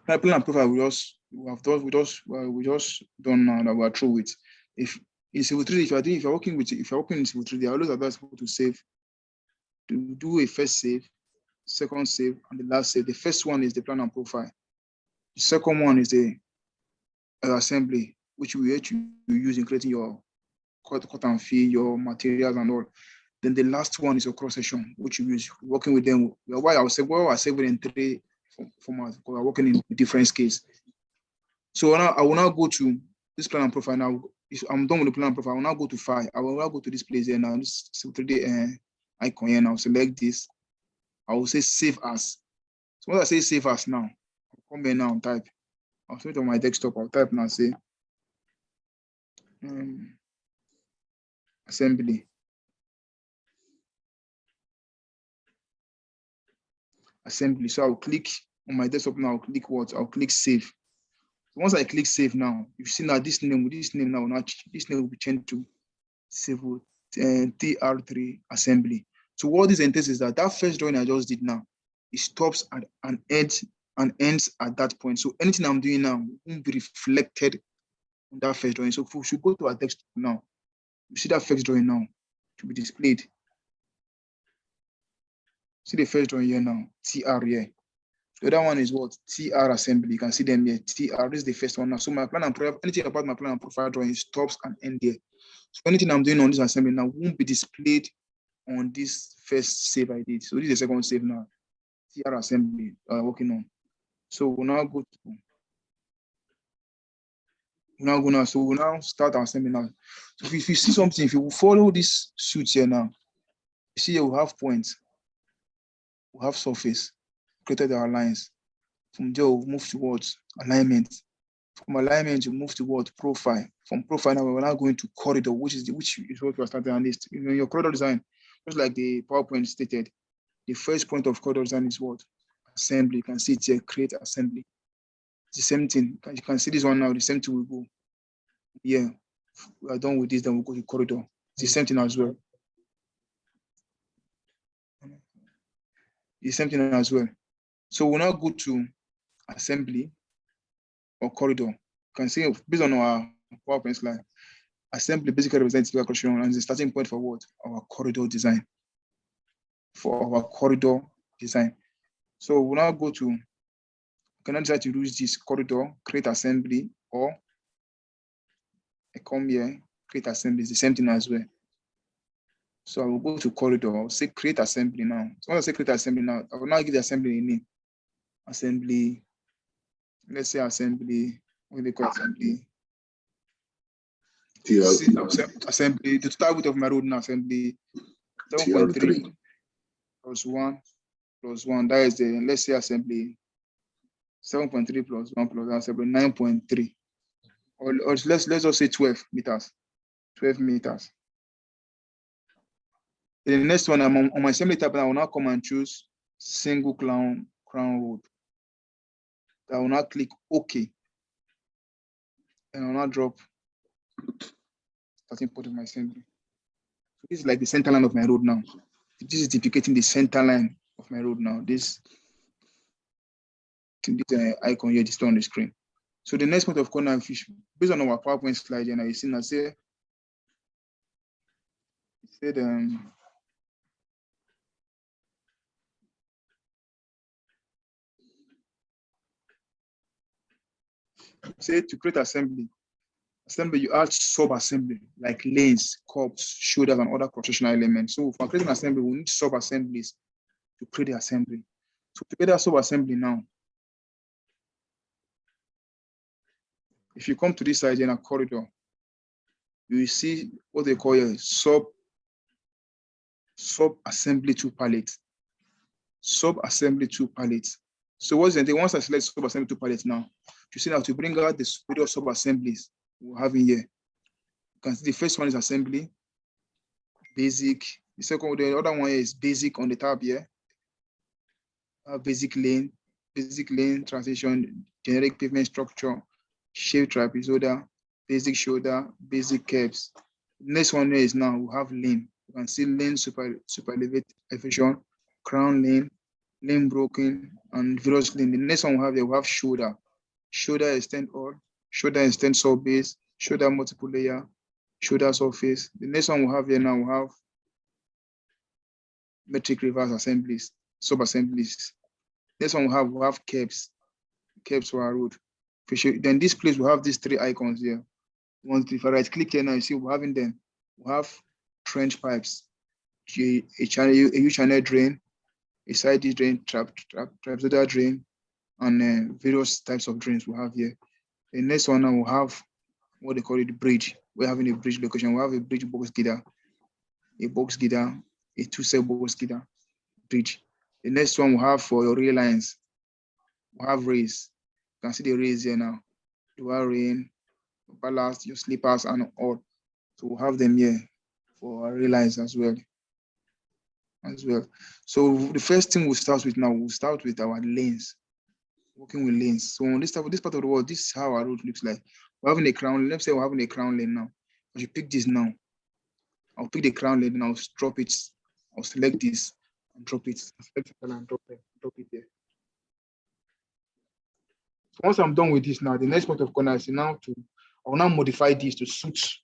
plan and profile we just done now that we are through with. If in Civil 3D, if you're working in Civil 3D, I always advise people to save, to do a first save, second save, and the last save. The first one is the plan and profile. The second one is the assembly, which you use in creating your cut and fill, your materials and all. Then the last one is your cross section, which you use working with them. Why I was saving in 3 formats because we're working in different scales. So now I will now go to this plan and profile. Now, if I'm done with the plan and profile, I will now go to file. I will now go to this place here now. This 3D icon here now. Select this. I will say save as. So once I say save as now, I'll come here now and type. I'll put it on my desktop. I'll type now. Say assembly. Assembly. So I'll click on my desktop now. I'll click what? I'll click save. So once I click save now, you see now this name now, this name will be changed to Civil TR3 assembly. So what this entails is that first drawing I just did now, it stops at an edge and ends at that point. So anything I'm doing now won't be reflected on that first drawing. So if we should go to our desktop now, you see that first drawing now to be displayed. See the first drawing here now, TR here. The other one is what? TR assembly. You can see them here. TR, this is the first one now. So my plan and profile, anything about my plan and profile drawing stops and ends there. So anything I'm doing on this assembly now won't be displayed on this first save I did. So this is the second save now. TR assembly working on. So we'll now go to so we'll now start our assembly now. So if you see something, if you follow this suit here now, you see we'll have points, we'll have surface, created our lines. From there, we'll move towards alignment. From alignment, you move towards profile. From profile, now we're now going to corridor, which is what we're starting on this. You know, your corridor design, just like the PowerPoint stated, the first point of corridor design is what? Assembly. You can see it here, create assembly. It's the same thing. You can see this one now, the same thing will go. Yeah, we are done with this, then we'll go to corridor. It's the same thing as well. The same thing as well. So we'll now go to assembly or corridor. You can see based on our PowerPoint slide, assembly basically represents the construction and is the starting point for what? Our corridor design. For our corridor design. So we'll now go to, can I decide to use this corridor, create assembly, or I come here, create assembly, it's the same thing as well. So I will go to corridor, I'll say create assembly now. So when I say create assembly now, I will now give the assembly a name. Assembly, let's say assembly, what do they call assembly? Assembly, the total width of my road now, assembly 7.3. plus 1 plus 1. That is the, let's say, assembly 7.3 plus 1 plus assembly 9.3. Or let's just say 12 meters. 12 meters. The next one, I'm on my assembly tab, I will now come and choose single crown rod. I will now click OK. And I will now drop starting point of my assembly. So this is like the center line of my road now. This is duplicating the center line of my road now. This icon here is on the screen. So the next point of corner, based on our PowerPoint slide, and I see now say, say to create assembly, you add sub-assembly like lanes, curbs, shoulders, and other constructional elements. So for creating assembly, we need sub-assemblies to create the assembly. So to create a sub-assembly now, if you come to this side in a corridor, you will see what they call a sub-assembly to palette. Sub-assembly to palette. So what's the thing? Once I select sub-assembly to palette now, you see now to bring out the various sub-assemblies we have in here. You can see the first one is assembly, basic. The other one is basic on the tab here. Basic lane, transition, generic pavement structure, shape trapezoidal, basic shoulder, basic curves. Next one is now we have lane. You can see lane super elevation, crown lane, lane broken, and various lane. The next one we have shoulder extend all, shoulder extend sub base, shoulder multiple layer, shoulder surface. The next one we have here now we have metric reverse assemblies, sub assemblies. Next one we have curves for our road. Then this place we have these three icons here. If I right click here now, you see we're having them. We have trench pipes, a U-channel drain, a side drain, trapezoidal drain, and various types of drains we have here. The next one now we have what they call it bridge. We're having a bridge location. We have a bridge box girder, a two-cell box girder, bridge. The next one we have for your rail lines, we have rails. You can see the rails here now. Dual rain, ballast, your slippers, and all. So we'll have them here for our rail lines as well. So the first thing we'll start with now, we'll start with our lanes, working with lanes. So on this part of the world, this is how our road looks like. We're having a crown. Let's say we're having a crown lane now. I should pick this now. I'll pick the crown lane and I'll drop it. I'll select this and drop it. Select it and drop it there. So once I'm done with this now, the next point of corner is now I will now modify this to suit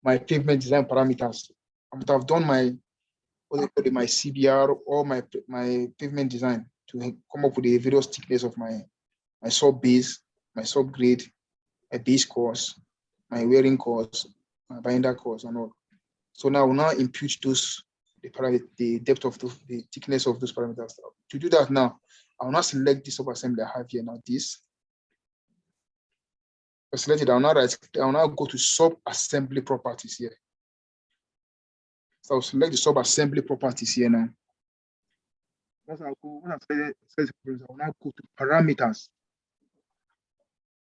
my pavement design parameters. I must have done my CBR or my pavement design to come up with the various thickness of my sub base, my sub grade, my base course, my wearing course, my binder course, and all. So now I will now impute the depth of the thickness of those parameters. To do that now, I will now select this sub-assembly I have here now. This. I select it. I will now go to sub-assembly properties here. So I'll select the sub-assembly properties here now. Once I will now go to parameters.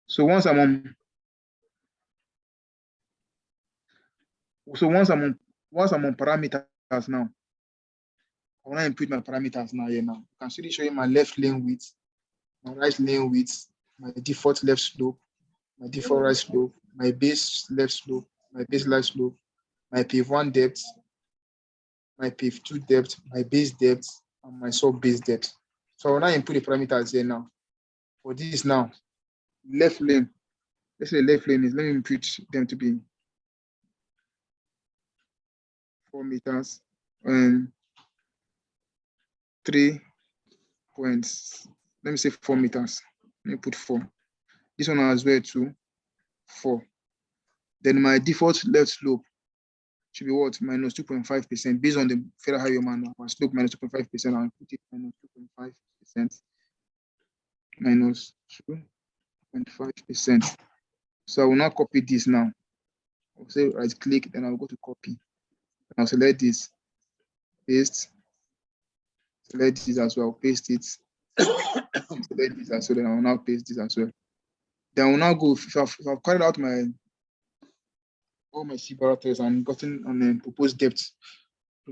So once I'm on parameters now, I want to input my parameters now here now. You can see showing my left lane width, my right lane width, my default left slope, my default right slope, my base left slope, my base right slope, my pave 1 depth, my pave 2 depth, my base depth, and my sub base depth. So I will now input the parameters here now. For this now, left lane, let's say left lane is, let me input them to be 4 meters and 3 points. Let me say 4 meters. Let me put 4. This one as well too, 4. Then my default left slope should be what? Minus 2.5% based on the Federal Highway Manual. My slope minus 2.5%. I'll put it minus 2.5%. Minus 2.5%. So I will now copy this now. I'll say right click, then I'll go to copy. And I'll select this, paste, Select this as well, paste it. Select this as well, then I will now paste this as well. Then I will now go, if I've carried out all my C-bar tests and gotten on the proposed depth,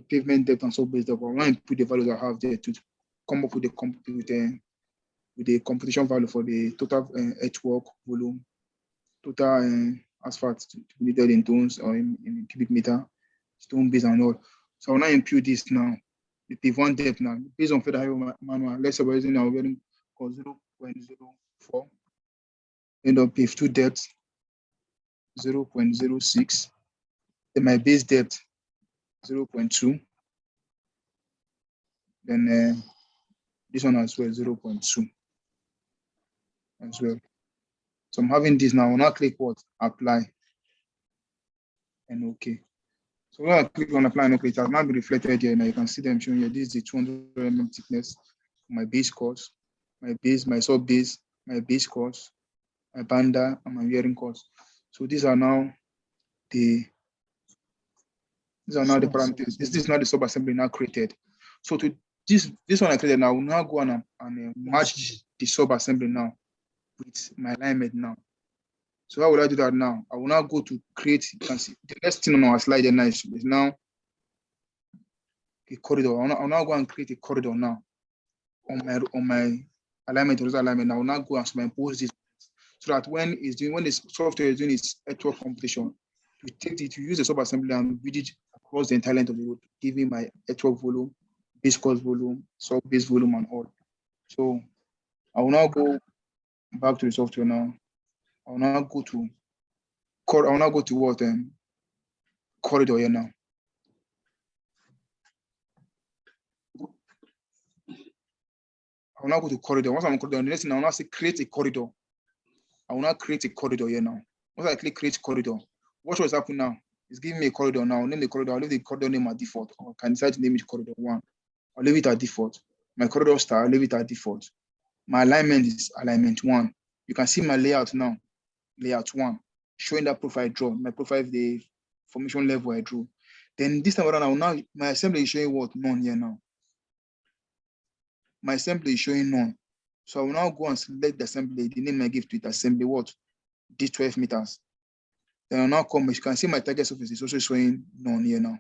pavement depth and sub-base depth, I will now input the values I have there to come up with the computation value for the total earthwork volume, total asphalt to be needed in tons or in cubic meter, stone base and all. So I will now impute this now, the pave one depth now, based on federal highway manual. Let's say we're using our wearing 0.04, end up pave two depth 0.06, then my base depth 0.2, then this one as well 0.2 as well. So I'm having this now. I will now click what? Apply and OK. So when I click on apply and OK, it has now been reflected here. Now you can see them showing here. This is the 200 mm thickness for my base course, my base, my sub base, my base course, my banda, and my wearing course. So these are now the parameters. This is now the sub assembly now created. So to this one I created now, I will now go on and match the sub assembly now with my alignment now. So how will I do that now? I will now go to create. You can see the next thing on our slide now is now a corridor. I'll now go and create a corridor now on my alignment, horizontal alignment. I will now go and superimpose this so that when the software is doing its earthwork computation, to use the sub-assembly and read it across the entire length of the road, give me my earthwork volume, base course volume, sub-base volume, and all. So I will now go back to the software now. I will now go to what corridor here now. I will now go to corridor. Once I'm on corridor, the next thing I will now say create a corridor. I will now create a corridor here now. Once I click create corridor, watch what's happening now. It's giving me a corridor now. I'll name the corridor. I'll leave the corridor name at default, or I can decide to name it corridor 1. I'll leave it at default. My corridor star, I'll leave it at default. My alignment is alignment 1. You can see my layout now, layout 1, showing that profile I draw. My profile is the formation level I drew. Then this time around, my assembly is showing what? None here now. My assembly is showing none. So I will now go and select the assembly, the name I give to it, assembly what? This 12 meters. Then I'll now come, as you can see my target surface is also showing none here now.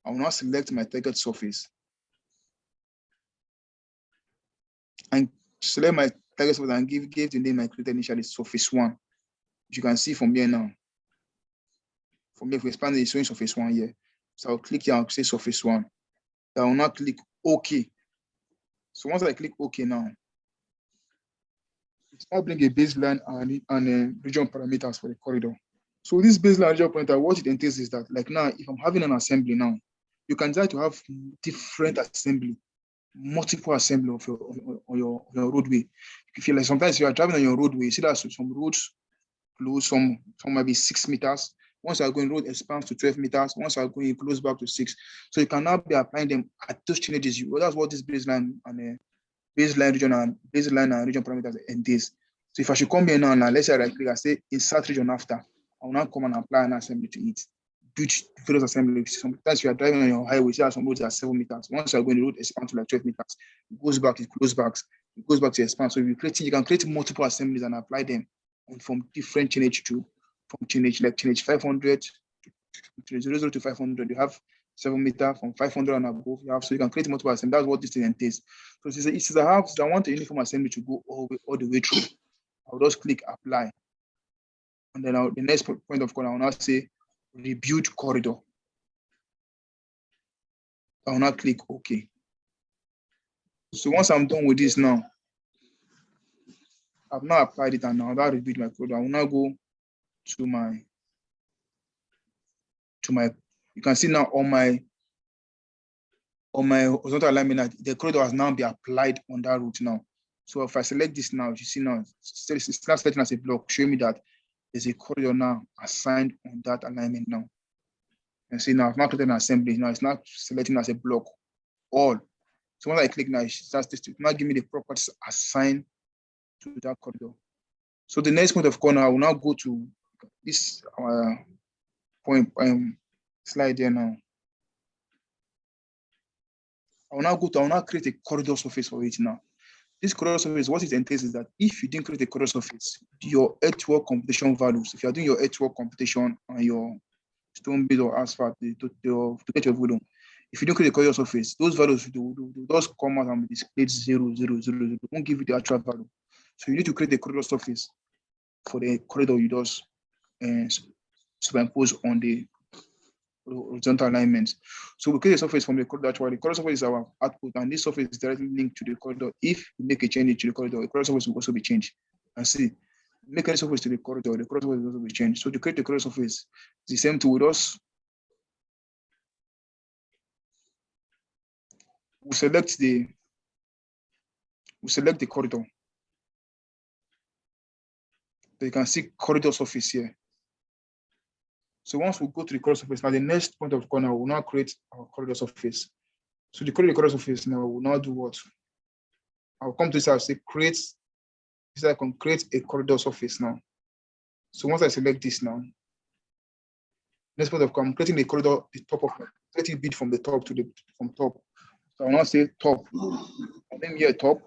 I will now select my target surface and select my target surface and give the name I created initially, surface 1. Which you can see from here now. From here, if we expand it, it's showing surface 1 here. So I'll click here and say surface 1. I will now click OK. So once I click OK now, it's now bring a baseline and region parameters for the corridor. So this baseline region parameter, what it entails is that, like now, if I'm having an assembly now, you can try to have different assembly, multiple assembly of your roadway. If you like, sometimes you are driving on your roadway, you see that some roads close, some might be 6 meters. Once you are going, road expands to 12 meters. Once you are going, close back to 6. So you can now be applying them at those changes. That's what this baseline and baseline region and region parameters entails. So if I should come here now, let's say I right click, I say insert region after. I will now come and apply an assembly to it. Build various assemblies. Sometimes you are driving on your highway, see some roads are 7 meters. Once you are going, the road expands to like 12 meters. It goes back, it closes back. It goes back to expand. So you can create multiple assemblies and apply them from different chainage from chainage, like chainage 500 to 0 to 500. You have 7 meter from 500 and above. So you can create multiple assemblies. That's what this thing entails. So it says I want a uniform assembly to go all the way through. I'll just click apply. And then the next point of call, I will now say rebuild corridor. I will now click OK. So once I'm done with this now, I've now applied it and now that rebuild my corridor. I will now go to my, you can see now on my horizontal alignment, the corridor has now been applied on that route now. So if I select this now, you see now, it's now selecting as a block, showing me that there's a corridor now assigned on that alignment now. And see now, I've now created an assembly. Now it's not selecting as a block all. So once I click now, it starts to now give me the properties assigned to that corridor. So the next point of call now, I will now go to this point slide there now. I will now create a corridor surface for it now. This corridor surface, what it entails is that if you didn't create a corridor surface, your earthwork computation values, if you are doing your earthwork computation on your stone bed or asphalt to get your volume, if you don't create a corridor surface, those values will just come out and be displayed 0, 0, 0, 0. They won't give you the actual value. So you need to create a corridor surface for the corridor you just superimpose on the horizontal alignments. So we create a surface from the corridor. Actually, the corridor surface is our output, and this surface is directly linked to the corridor. If you make a change to the corridor surface will also be changed. And see, make any surface to the corridor surface will also be changed. So to create the corridor surface, it's the same tool with us. We select the corridor. So you can see corridor surface here. So once we go to the corridor surface, now the next point of corner will now create our corridor surface. So the corridor surface now will now do what? I'll come to this, I'll say create. This I can create a corridor surface now. So once I select this now, next point of corner, I'm creating a corridor, the top of creating bit from the top to from top. So I'll now say top. And then here top.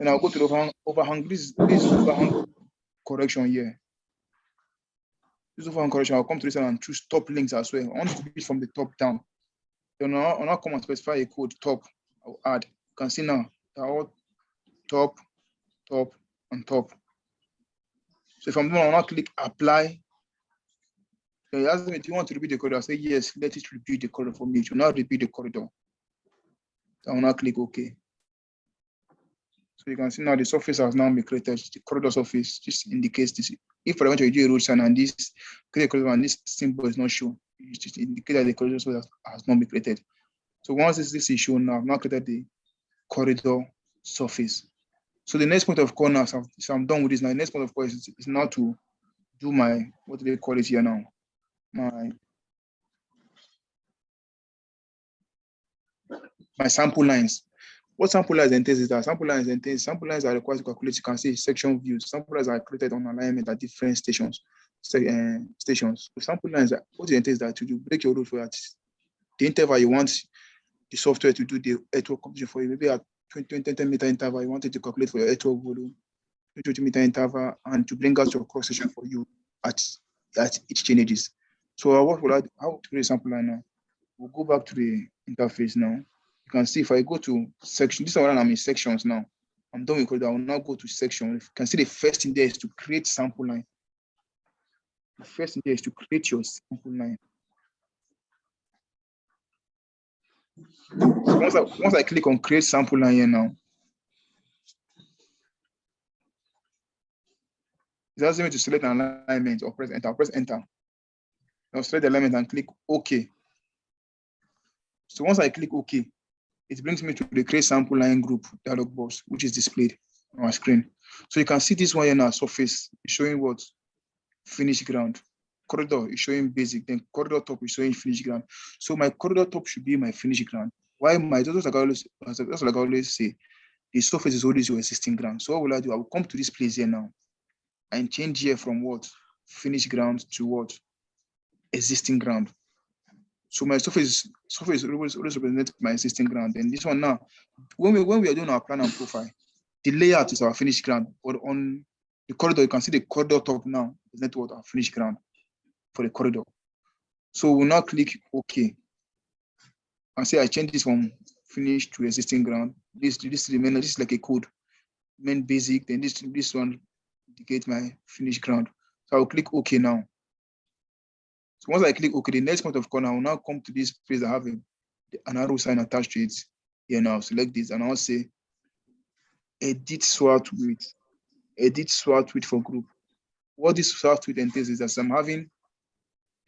And I'll go to the overhang. This overhang correction here. This overhang correction, I'll come to this and choose top links as well. I want to be from the top down. Then I'll now come and specify a code top. I'll add. You can see now all top, top, and top. So if I'm doing, I'll now click apply. So you ask me, do you want to repeat the corridor? I say yes, let it repeat the corridor for me. It will now repeat the corridor. So I will now click OK. So you can see now the surface has now been created. The corridor surface just indicates this. If for example you do a road sign and this create a corridor and this symbol is not shown, it just indicates that the corridor surface has not been created. So once this is shown now, I've now created the corridor surface. So the next point of corner, so I'm done with this now. The next point of corner is now to do my, what do they call it here now? My sample lines. What sample lines entails is that sample lines are required to calculate. You can see section views. Sample lines are created on alignment at different stations. The sample lines, what it entails is that you break your road for that the interval you want the software to do the earthwork computation for you. Maybe at 20 meter interval, you wanted to calculate for your earthwork volume, 20 meter interval, and to bring out your cross section for you at each changes. So what will I do? How to create a sample line now? We'll go back to the interface now. You can see if I go to section, this is when I'm in sections now. I'm done with corridor. I will now go to section. If you can see the first thing there is to create sample line. The first thing there is to create your sample line. So once I click on create sample line here now, it asks me to select an alignment or press enter. I'll press enter. I'll select the alignment and click OK. So once I click OK, it brings me to the create sample line group dialog box, which is displayed on my screen. So you can see this one here now, surface is showing what? Finished ground. Corridor is showing basic, then corridor top is showing finished ground. So my corridor top should be my finished ground. Why my, just like I always say, the surface is always your existing ground. So what will I do? I will come to this place here now and change here from what? Finished ground to what? Existing ground. So my surface always represents my existing ground. And this one now, when we are doing our plan and profile, the layout is our finished ground. But on the corridor, you can see the corridor top now is not what our finished ground for the corridor. So we'll now click OK. And say I change this from finished to existing ground. This is like a code. Main basic, then this one indicate my finished ground. So I'll click OK now. So once I click OK, the next point of corner, I will now come to this place that have an arrow sign attached to it. Here now, select this and I'll say edit swart width. Edit swart width for group. What this swart width entails is that I'm having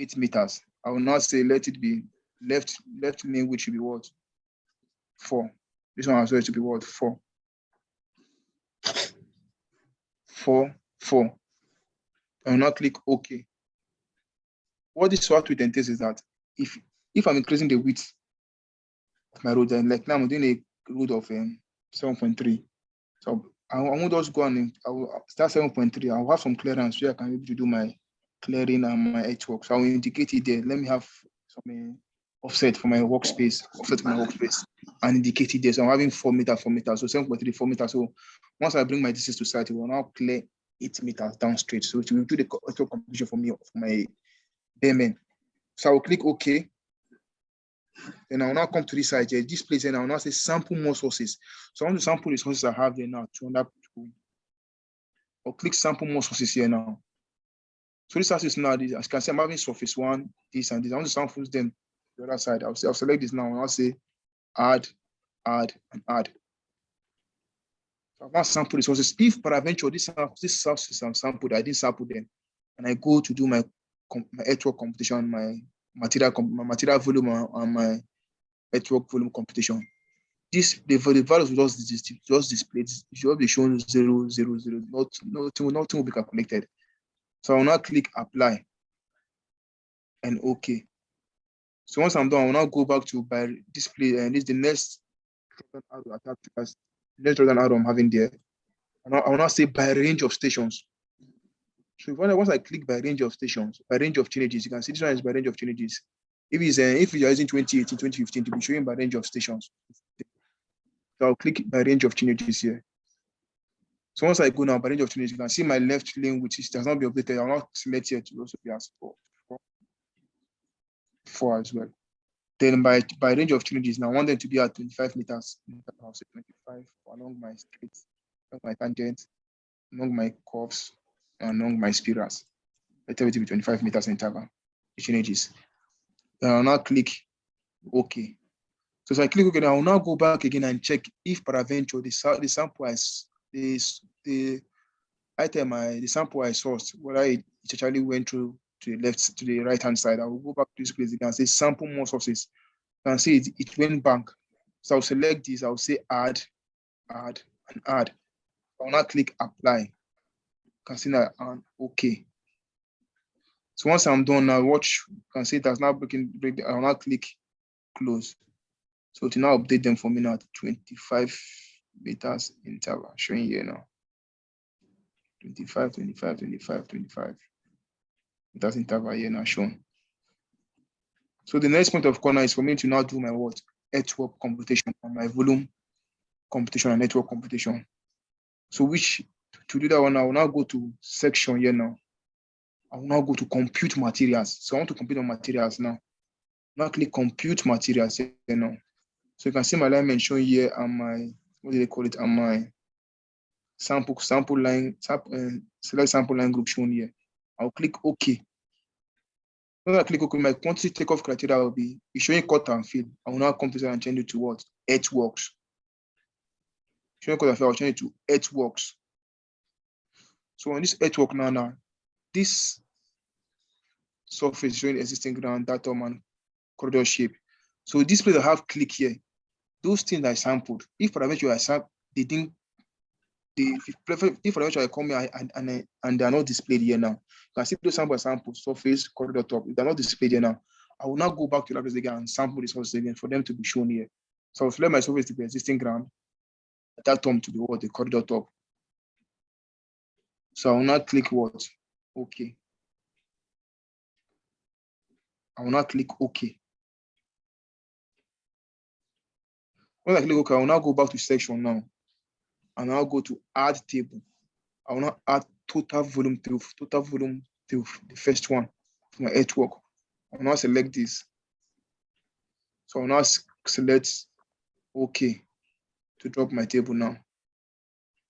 8 meters. I will now say let it be left lane width should be what? 4. This one as well should be what? 4. 4, 4. I will now click OK. What this swart width entails is that if I'm increasing the width of my road, then like now I'm doing a road of 7.3. So I won't just go and I will start 7.3. I'll have some clearance where I can be able to do my clearing and my earthwork. So I will indicate it there. Let me have some offset for my workspace, and indicate it there. So I'm having 4 meters, 4 meters. So 7.3, 4 meters. So once I bring my distance to site, it will now clear 8 meters down straight. So it will do the actual computation for me, for my payment. So I will click OK. Then I will now come to this side here. This place here, I will now say sample more sources. So I want to sample the sources I have there now. I'll click sample more sources here now. So this sources now, as you can see, I'm having surface 1, this and this. I want to sample them the other side. I'll select this now and I'll say add, and add. So I've now sampled the sources. If peradventure this sources I'm sampled, I didn't sample them, and I go to do my earthwork computation, my material volume and my earthwork volume computation. The values will just displayed. It should be shown 0, 0, 0. Nothing will be calculated. So I will now click apply and OK. So once I'm done, I will now go back to by display, and this is the next arrow attached to us. Next arrow I'm having there. I will now say by range of stations. So once I click by range of stations, by range of changes, you can see this one is by range of changes. If you're using 2018, 2015, to be showing by range of stations. So I'll click by range of changes here. So once I go now by range of changes, you can see my left lane, which does not be updated. I'll not select here to also be as 4 as well. Then by range of changes, now I want them to be at 25 meters. I'll say 25 along my streets, along my tangents, along my curves, and along my spirals. Let it be 25 meters interval. It changes. Then I'll now click OK. So as I click OK, I will now go back again and check if peradventure the sample the sample I sourced, whether it actually went through to the right hand side. I will go back to this place again and say sample more sources. You can see it went back. So I'll select this. I'll say add, and add. I will now click apply. You can see that and OK. So once I'm done now, watch. You can see it has now break. I will now click close. So to now update them for me now at 25 meters interval, showing here now. 25, 25, 25, 25. Meters interval here now shown. So the next point of corner is for me to now do my what? Earthwork computation on my volume computation and network computation. So to do that one, I will now go to section here now. I will now go to compute materials. So I want to compute on materials now. Now click compute materials here now. So you can see my alignment shown here on my, what do they call it, on my sample line, select sample line group shown here. I'll click OK. When I click OK, my quantity takeoff criteria will be showing cut and fill. I will now come to that and change it to what? Earthworks. Showing cut and fill, I'll change it to earthworks. So on this earthwork now, this surface showing existing ground, datum, and corridor shape. So this place I have click here. Those things I sampled, if peradventure I sampled, if peradventure I come here and they are not displayed here now, you can see those samples, surface, corridor, top. If they're not displayed here now, I will now go back to that place again and sample the sources again for them to be shown here. So I'll select my surface to be existing ground, datum to be what? The corridor top. So I will now click what? OK. I will now click OK. When I click OK, I will now go back to section now. And I'll go to add table. I will now add total volume proof, the first one for my earthwork. I will now select this. So I will now select OK to drop my table now.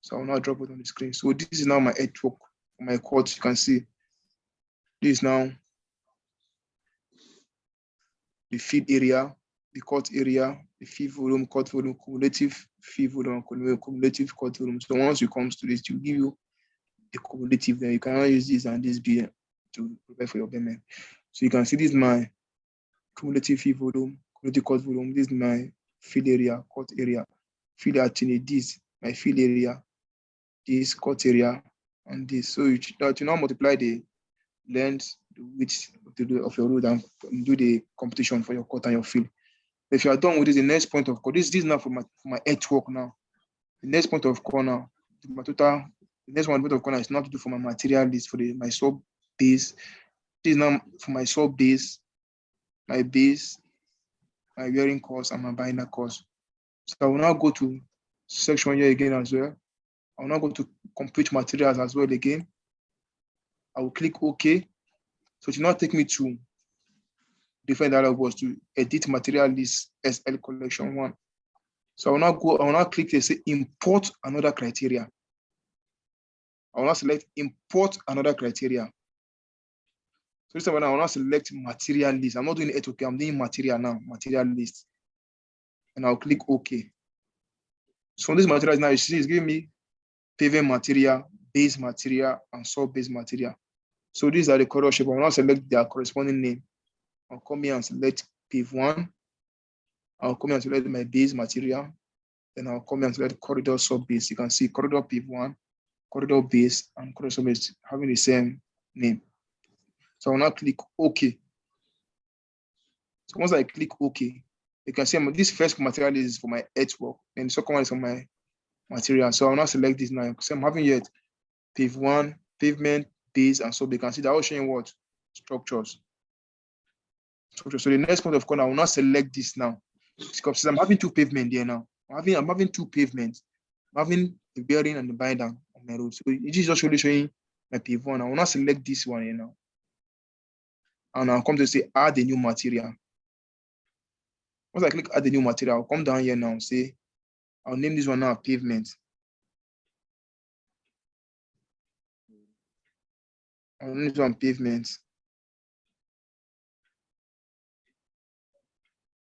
So I will now drop it on the screen. So this is now my earthwork, my chords. You can see this is now the feed area, the cut area, the feed volume, cut volume, cumulative feed volume, cumulative cut volume. So once you come to this, to give you the cumulative, then you cannot use this and this B to prepare for your payment. So you can see this is my cumulative feed volume, cumulative cut volume. This is my field area, cut area, field alternate. This my field area, this cut area, and this. So you now multiply the length, the width of your road and do the computation for your cut and your field. If you are done with this, the next point of call, this is now for my earthwork now. The next point of call now, my total. The next point of corner is not to do for my material list for my sub base. This is now for my sub base, my base, my wearing cost, and my binder cost. So I will now go to section here again as well. I will now go to compute materials as well again. I will click OK. So it will now take me to different dialog box to edit material list SL collection 1. So I will now click here, say import another criteria. I will now select import another criteria. So this time I will now select material list. I'm not doing it, okay, I'm doing material now, material list. And I'll click OK. So on this material now, you see it's giving me paving material, base material, and sub-base material. So these are the corridor shape. I will now select their corresponding name. I'll come here and select pave 1. I'll come here and select my base material. Then I'll come here and select corridor sub-base. You can see corridor pave 1, corridor base, and corridor sub-base having the same name. So I'll now click OK. So once I click OK, you can see this first material is for my earthwork, and the second one is for my material. So I'll now select this now. So I'm having yet pave 1, pavement, base, and so you can see that I was showing what? Structures. So the next point of corner, I will now select this now. Because I'm having two pavement there now. I'm having two pavements. I'm having the bearing and the binder on my road. So it is just really showing my pave 1. I will now select this one here now. And I'll come to say add a new material. Once I click add a new material, I'll come down here now and say, I'll name this one now pavement. I'll name this one pavement.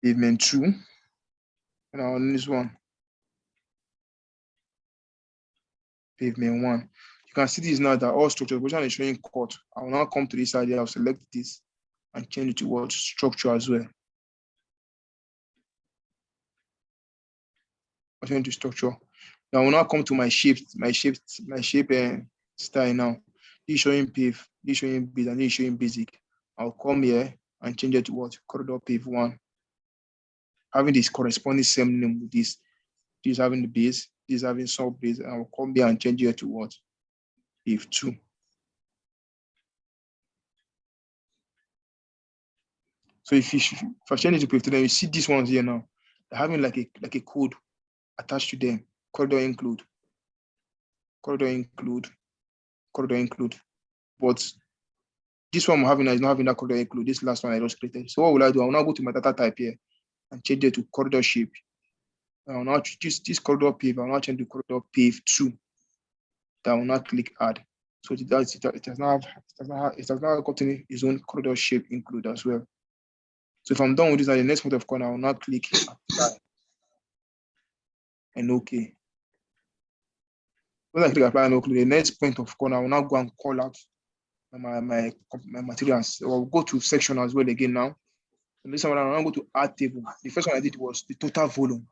Pavement 2. And I'll name this one pavement 1. You can see this now that all structures, which one is showing cut. I will now come to this side here, I'll select this and change it to what? Structure as well. I'll change to structure. Now I will now come to my shape style now. This is showing pave, this is showing base, and this is showing basic. I'll come here and change it to what? Corridor pave 1. Having this corresponding same name with this. This is having the base, this is having sub base, and I'll come here and change it to what? Pave 2. So if I change it to pave 2, then you see these ones here now. They're having like a code attached to them. Corridor include, corridor include, corridor include. But this one I'm having is not having that corridor include. This last one I just created. So what will I do? I will now go to my data type here and change it to corridor shape. I will now choose this corridor pave. I will now change to corridor pave 2. Then I will now click add. So it has now gotten its own corridor shape include as well. So if I'm done with this, at the next point of corner, I will now click apply and OK. When I click apply and OK, the next point of corner, I will now go and call out my materials. So I'll go to section as well again now. And this time I will now go to add table. The first one I did was the total volume.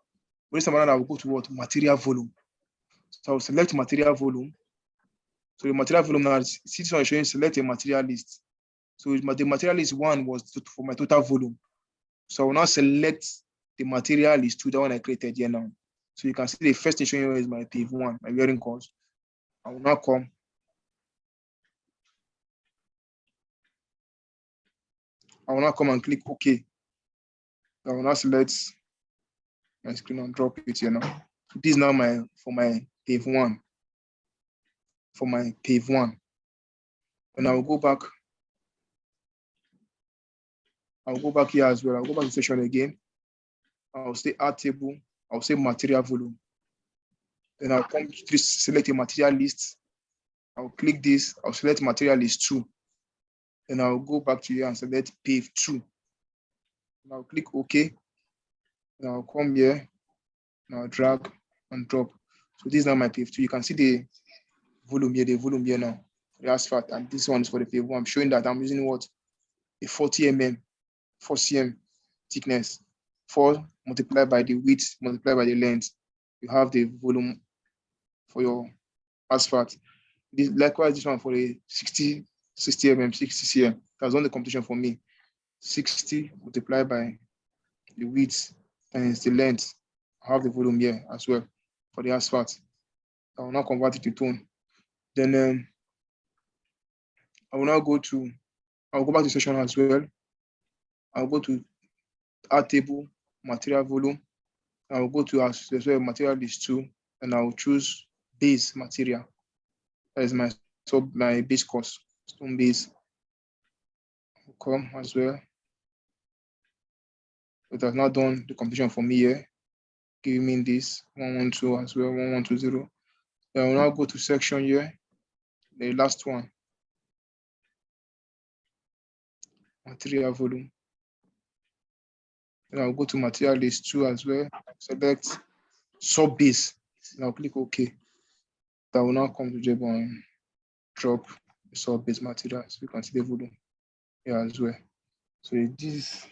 But this time I will go to what? Material volume. So I will select material volume. So the material volume now, see this one is showing select a material list. So the material list 1 was for my total volume. So I will now select the material list 2, that one I created here now. So you can see the first thing showing here is my pave 1, my bearing course. I will now come. And click OK. I will now select my screen and drop it here now. So this is now for my pave 1. For my pave 1. And I will go back. I'll go back here as well. I'll go back to section again. I'll say add table. I'll say material volume. Then I'll come to select a material list. I'll click this. I'll select material list 2. Then I'll go back to here and select pave 2. And I'll click OK. And I'll come here. And I'll drag and drop. So this is now my pave 2. You can see the volume here now. The asphalt. And this one is for the pave 1. I'm showing that I'm using what? A 40 mm, 4 cm thickness. 4 multiplied by the width, multiplied by the length. You have the volume for your asphalt. Likewise, this one for the 60 mm, 60 cm. That's on the computation for me. 60 multiplied by the width times the length. I have the volume here as well for the asphalt. I will now convert it to tone. Then I'll go back to section as well. I'll go to add table, material volume. I'll go to as well material list 2, and I'll choose base material. That is my base course, stone base. Will come as well. It has not done the completion for me here. Give me this 112 as well, 1120. Then I will now go to section here, the last one, material volume. Then I'll go to material list 2 as well, select sub base, and I'll click OK. That will now come to Jebo and drop the sub base material, so you can see the volume here as well. So this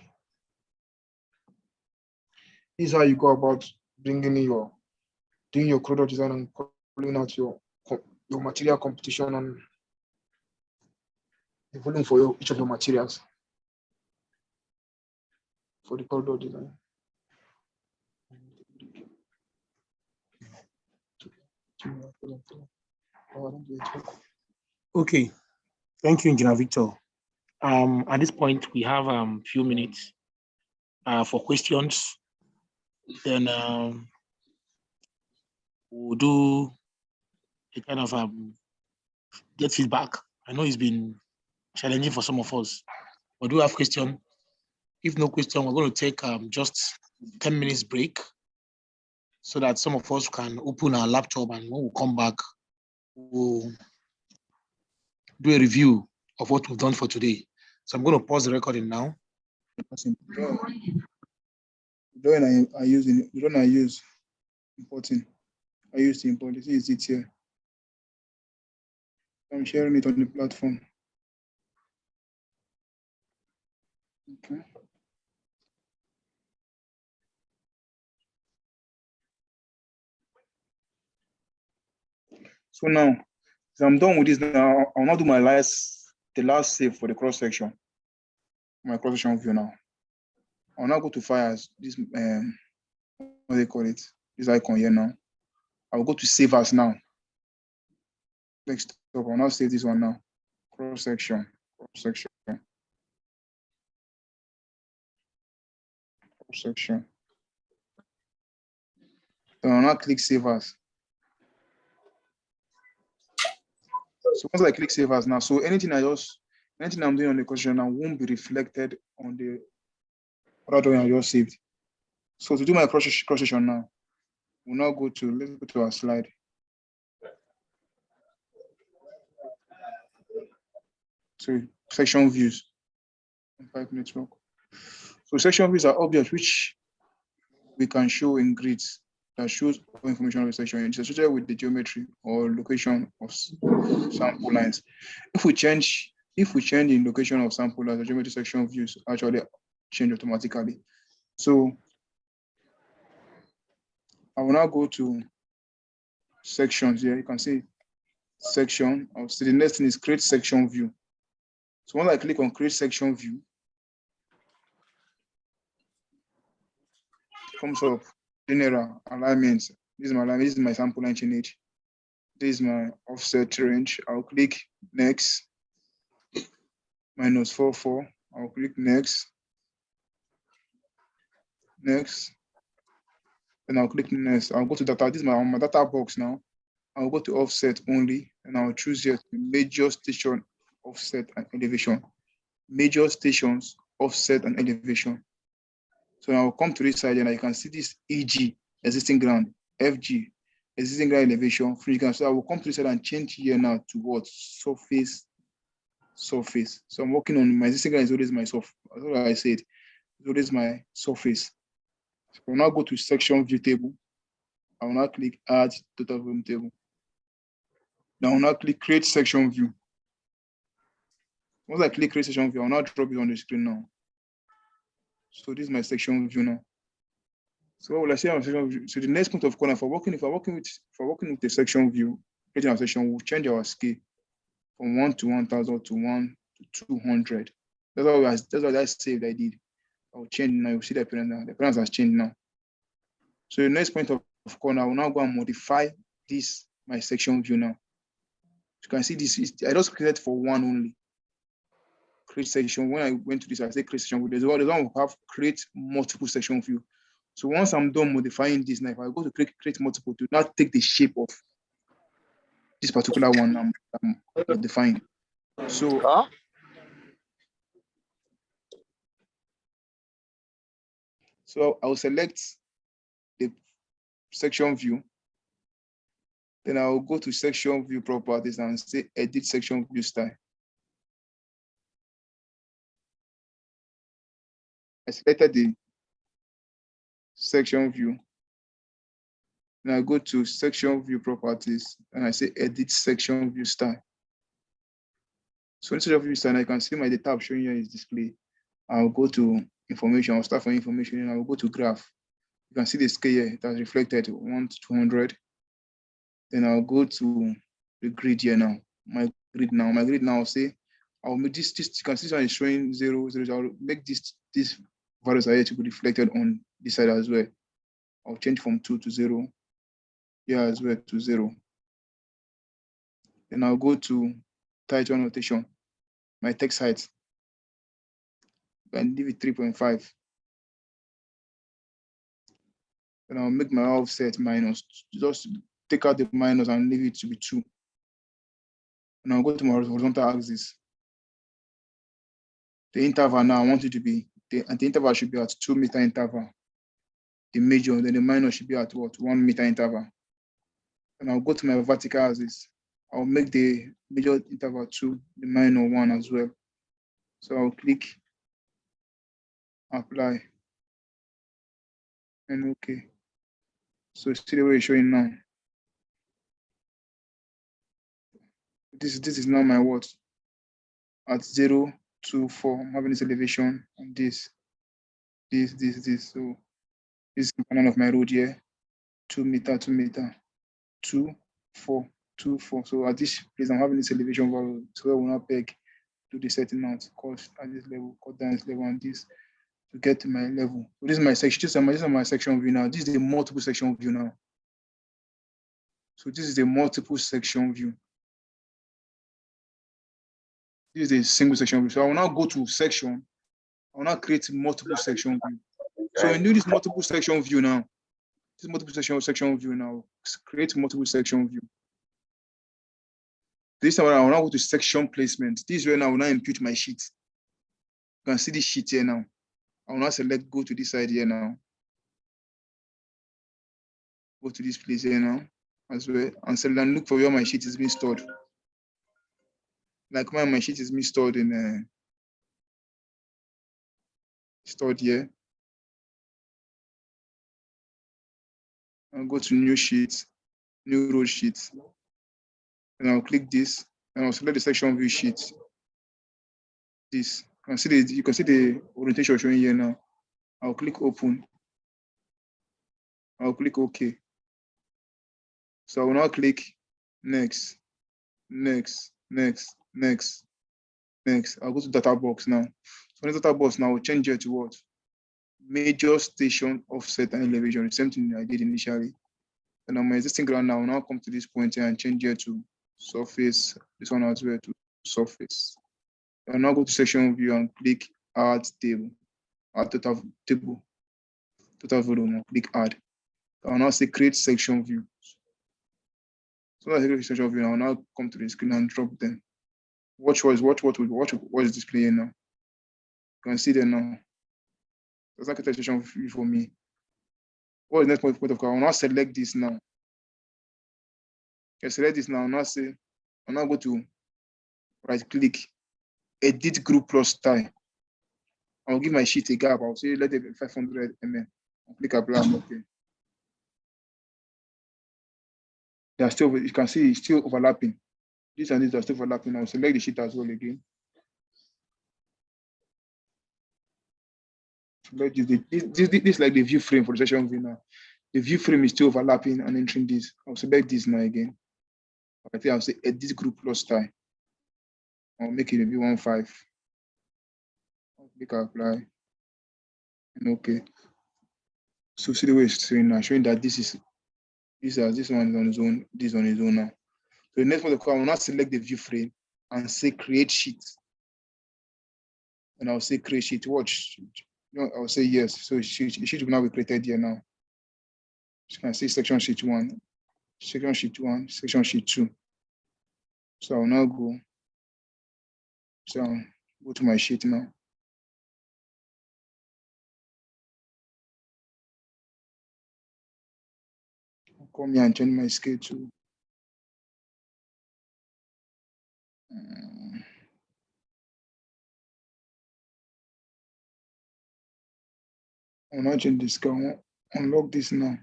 is how you go about bringing in doing your corridor design and pulling out your material competition and the volume for each of your materials for the corridor design. Okay, thank you, Engineer Victor. At this point, we have a few minutes for questions. Then we'll do a kind of get feedback. I know it's been challenging for some of us, but do you have question? If no question, we're going to take just 10 minutes break so that some of us can open our laptop, and when we come back, we'll do a review of what we've done for today. So I'm going to pause the recording now. The drone I use importing. I use to import it. Is it here? I'm sharing it on the platform. Okay. So now, as I'm done with this now, I'll now do the last save for the cross section. My cross section view now. I'll now go to files. This what do they call it? This icon here now. I'll go to save as now. Next up, I'll now save this one now. Cross section. Then I'll now click save as. So once I click save as now, so anything I'm doing on the question now won't be reflected on the other drawing I just saved. So to do my cross section now, we'll now let's go to our slide. So section views, pipe network. So section views are objects which we can show in grids that shows all information of the section. It's associated with the geometry or location of sample lines. If we change the location of sample lines, the geometry section views actually change automatically. So I will now go to sections here. You can see section. I'll see the next thing is create section view. So once I click on create section view, it comes up general alignment. This is my alignment. This is my sample line change. This is my offset range. I'll click next. -44. I'll click next. And I'll click next. I'll go to data. This is my data box now. I'll go to offset only, and I'll choose here major station offset and elevation. Major stations offset and elevation. So I'll come to this side and I can see this EG, existing ground, FG, existing ground elevation, free ground. So I will come to this side and change here now to what? Surface. So I'm working on my existing ground is always my surface. That's what I said. It's always my surface. So I'll now go to section view table. I will now click add total volume table. Now I will now click create section view. Once I click create section view, I'll now drop it on the screen now. So this is my section view now. So what will I say on section view? So the next point of corner for working with the section view, creating our section, we'll change our scale from 1 to 1000 to 1 to 200. That's what I saved I did. I'll change now. You see the appearance now. The appearance has changed now. So the next point of corner, I will now go and modify this my section view now. You can see this is I just created for one only. Create section. When I went to this, I said create section view. There's one will have create multiple section view. So once I'm done modifying this, now if I go to create multiple, do not take the shape of this particular one I'm modifying. So I'll select the section view. Then I'll go to section view properties and say edit section view style. I selected the section view. Then I go to section view properties and I say edit section view style. So instead of view style, I can see my data showing here is display. I'll go to information, I'll start from information, and I'll go to graph. You can see the scale here, it has reflected 1 to 200. Then I'll go to the grid here now. My grid now, I'll say, I'll make this you can see this one is showing 0, 0, 0. I'll make this values are here to be reflected on this side as well. I'll change from 2 to 0, here as well to 0. Then I'll go to title annotation, my text height, and leave it 3.5. Then I'll make my offset minus, just take out the minus and leave it to be 2. And I'll go to my horizontal axis. The interval now, I want it to be, the interval should be at 2 meter interval. The major, then the minor should be at what? 1 meter interval. And I'll go to my vertical axis. I'll make the major interval 2, the minor 1 as well. So I'll click apply and okay. So see the way it's showing now. This is now my what? At 0, 2, 4, I'm having this elevation and this. So this is the plan of my road here. 2 meter, 2 meter, 2, 4, 2, 4. So at this place, I'm having this elevation value. So I will not peg to the setting out, cut at this level, cut down this level, and this to get to my level. So this is my section. This is my section view now. This is the multiple section view now. So this is the multiple section view. This is a single section view. So I will now go to section. I will now create multiple section view. So when you do this multiple section view now, this multiple section view now, create multiple section view. This time I will now go to section placement. This is where now I will now impute my sheet. You can see this sheet here now. I will now select, go to this side here now. Go to this place here now as well, and select and look for where my sheet is being stored. Like my sheet is being stored in stored here. I'll go to new sheet, new row sheet, and I'll click this, and I'll select the section view sheet. This you can see the orientation showing here now. I'll click open. I'll click OK. So I will now click next, next, next, next, next. I'll go to data box now. So in the data box now, I'll change it to what? Major station offset and elevation, the same thing I did initially. And on my existing ground now, I'll now come to this point here and change it to surface. This one as well to surface. I'll now go to section view and click add table, add total table, total volume, and click add. I'll now say create section view. So I create section view, I'll now come to the screen and drop them. What is displaying now? You can see there now. That's like a section view for me. What is the next point of call? I'll now select this now. I select this now. I'll now go to right click, edit group plus style. I'll give my sheet a gap. I'll say let it be 500 mm. I'll click apply. Okay. They are still, you can see it's still overlapping. This and this are still overlapping. I'll select the sheet as well again. This is like the view frame for the section view now. The view frame is still overlapping and entering this. I'll select this now again. I think I'll say edit group plus style. I'll make it a V15. I'll click apply. And okay. So see the way it's showing now, showing that this one is on its own, this is on its own now. So the next one I will now select the view frame and say create sheet. And I'll say create sheet. Watch. I'll say yes. So sheet will now be created here now. You can see section sheet 1, section sheet 1, section sheet 2. So I'll now go. So I'll go to my sheet now. I'll come here and change my scale to I'll now change the scale. Unlock this now.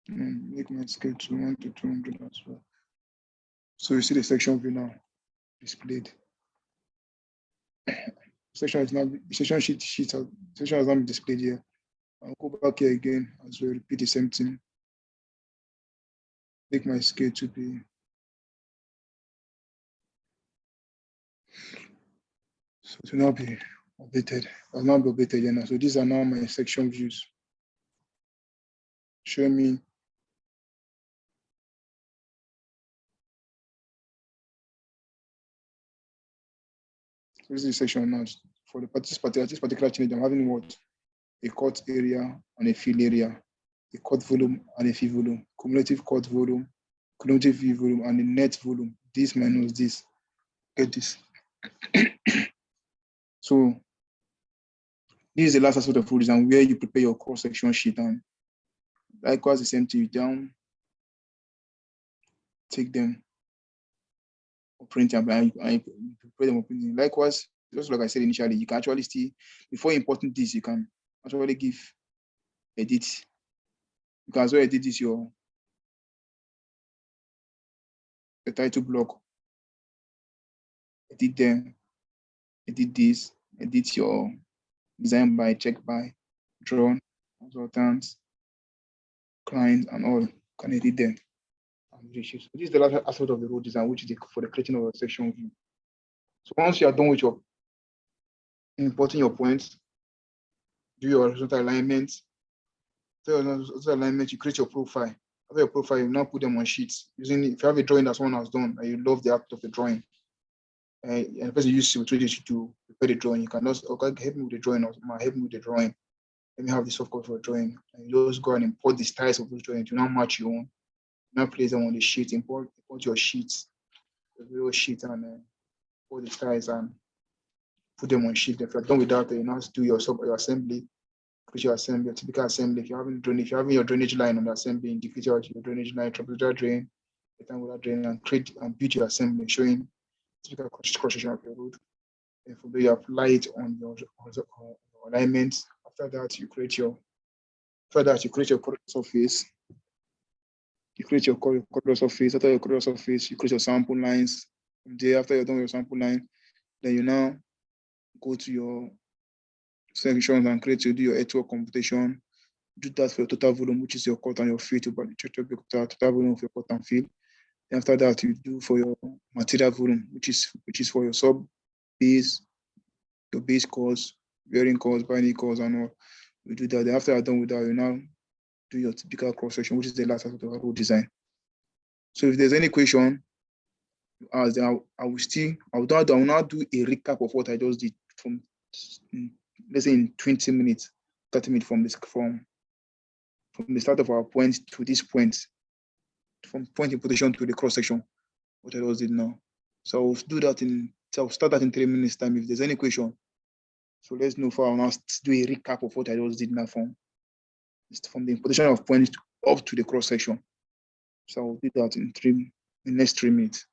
Make my scale to 1 to 200 as well. So you see the section view now displayed. Section sheet section has not been displayed here. I'll go back here again as well, repeat the same thing. Make my scale to be so to now be updated. I'll now be updated here now. So these are now my section views. Show me this is the section now. For this particular change, I'm having what? A cut area and a fill area, a cut volume and a fill volume, cumulative cut volume, cumulative fill volume, and the net volume. This minus this. Get this. So this is the last aspect of rule design where you prepare your cross-section sheet, and likewise the same thing, down, take them, or print them, and prepare them or print them. Likewise, just like I said initially, you can actually see before importing this, you can actually give edit. You can also edit this the title block, edit them, edit this, edit your design by, check by, drawn, consultants, clients, and all. Can edit them. This is the last aspect of the rule design, which is for the creating of a section view. So once you are done with your importing your points, do your horizontal alignment. After your horizontal alignment, you create your profile. After your profile, you now put them on sheets. Using if you have a drawing that someone has done and you love the act of the drawing, and the person use Civil3D to prepare the drawing, you can also help me with the drawing, or help me with the drawing. Let me have the soft copy for a drawing. And you just go and import the styles of those drawings. You now match your own. Now place them on the sheet. Import your sheets, the video sheet, and all the styles and put them on sheet. If you're done with that, you now do your assembly, create your assembly, your typical assembly. If you're having your drainage line on the assembly, indicate your drainage line, trapezoidal drain, rectangular drain, and create and build your assembly showing typical cross-section of your road. And from there, you apply it on your alignment. After that, you create your corridor surface. You create your corridor surface. After your corridor surface, you create your sample lines. From there, after you're done with your sample line, then you now go to your sections and do your earthwork computation. Do that for your total volume, which is your cut and your fill, to check your total volume of your cut and fill. And after that, you do for your material volume, which is for your sub base, your base course, bearing course, binding course, and all. You do that. Then after you're done with that, you now do your typical cross section, which is the last aspect of our road design. So if there's any question, I will now do a recap of what I just did from, let's say, in 20 minutes, 30 minutes from the start of our point to this point, from point importation to the cross section, what I just did now. So I'll start that in 3 minutes time if there's any question. So let's know for I'll now do a recap of what I just did now from the importation of points up to the cross section. So I'll do that in the next 3 minutes.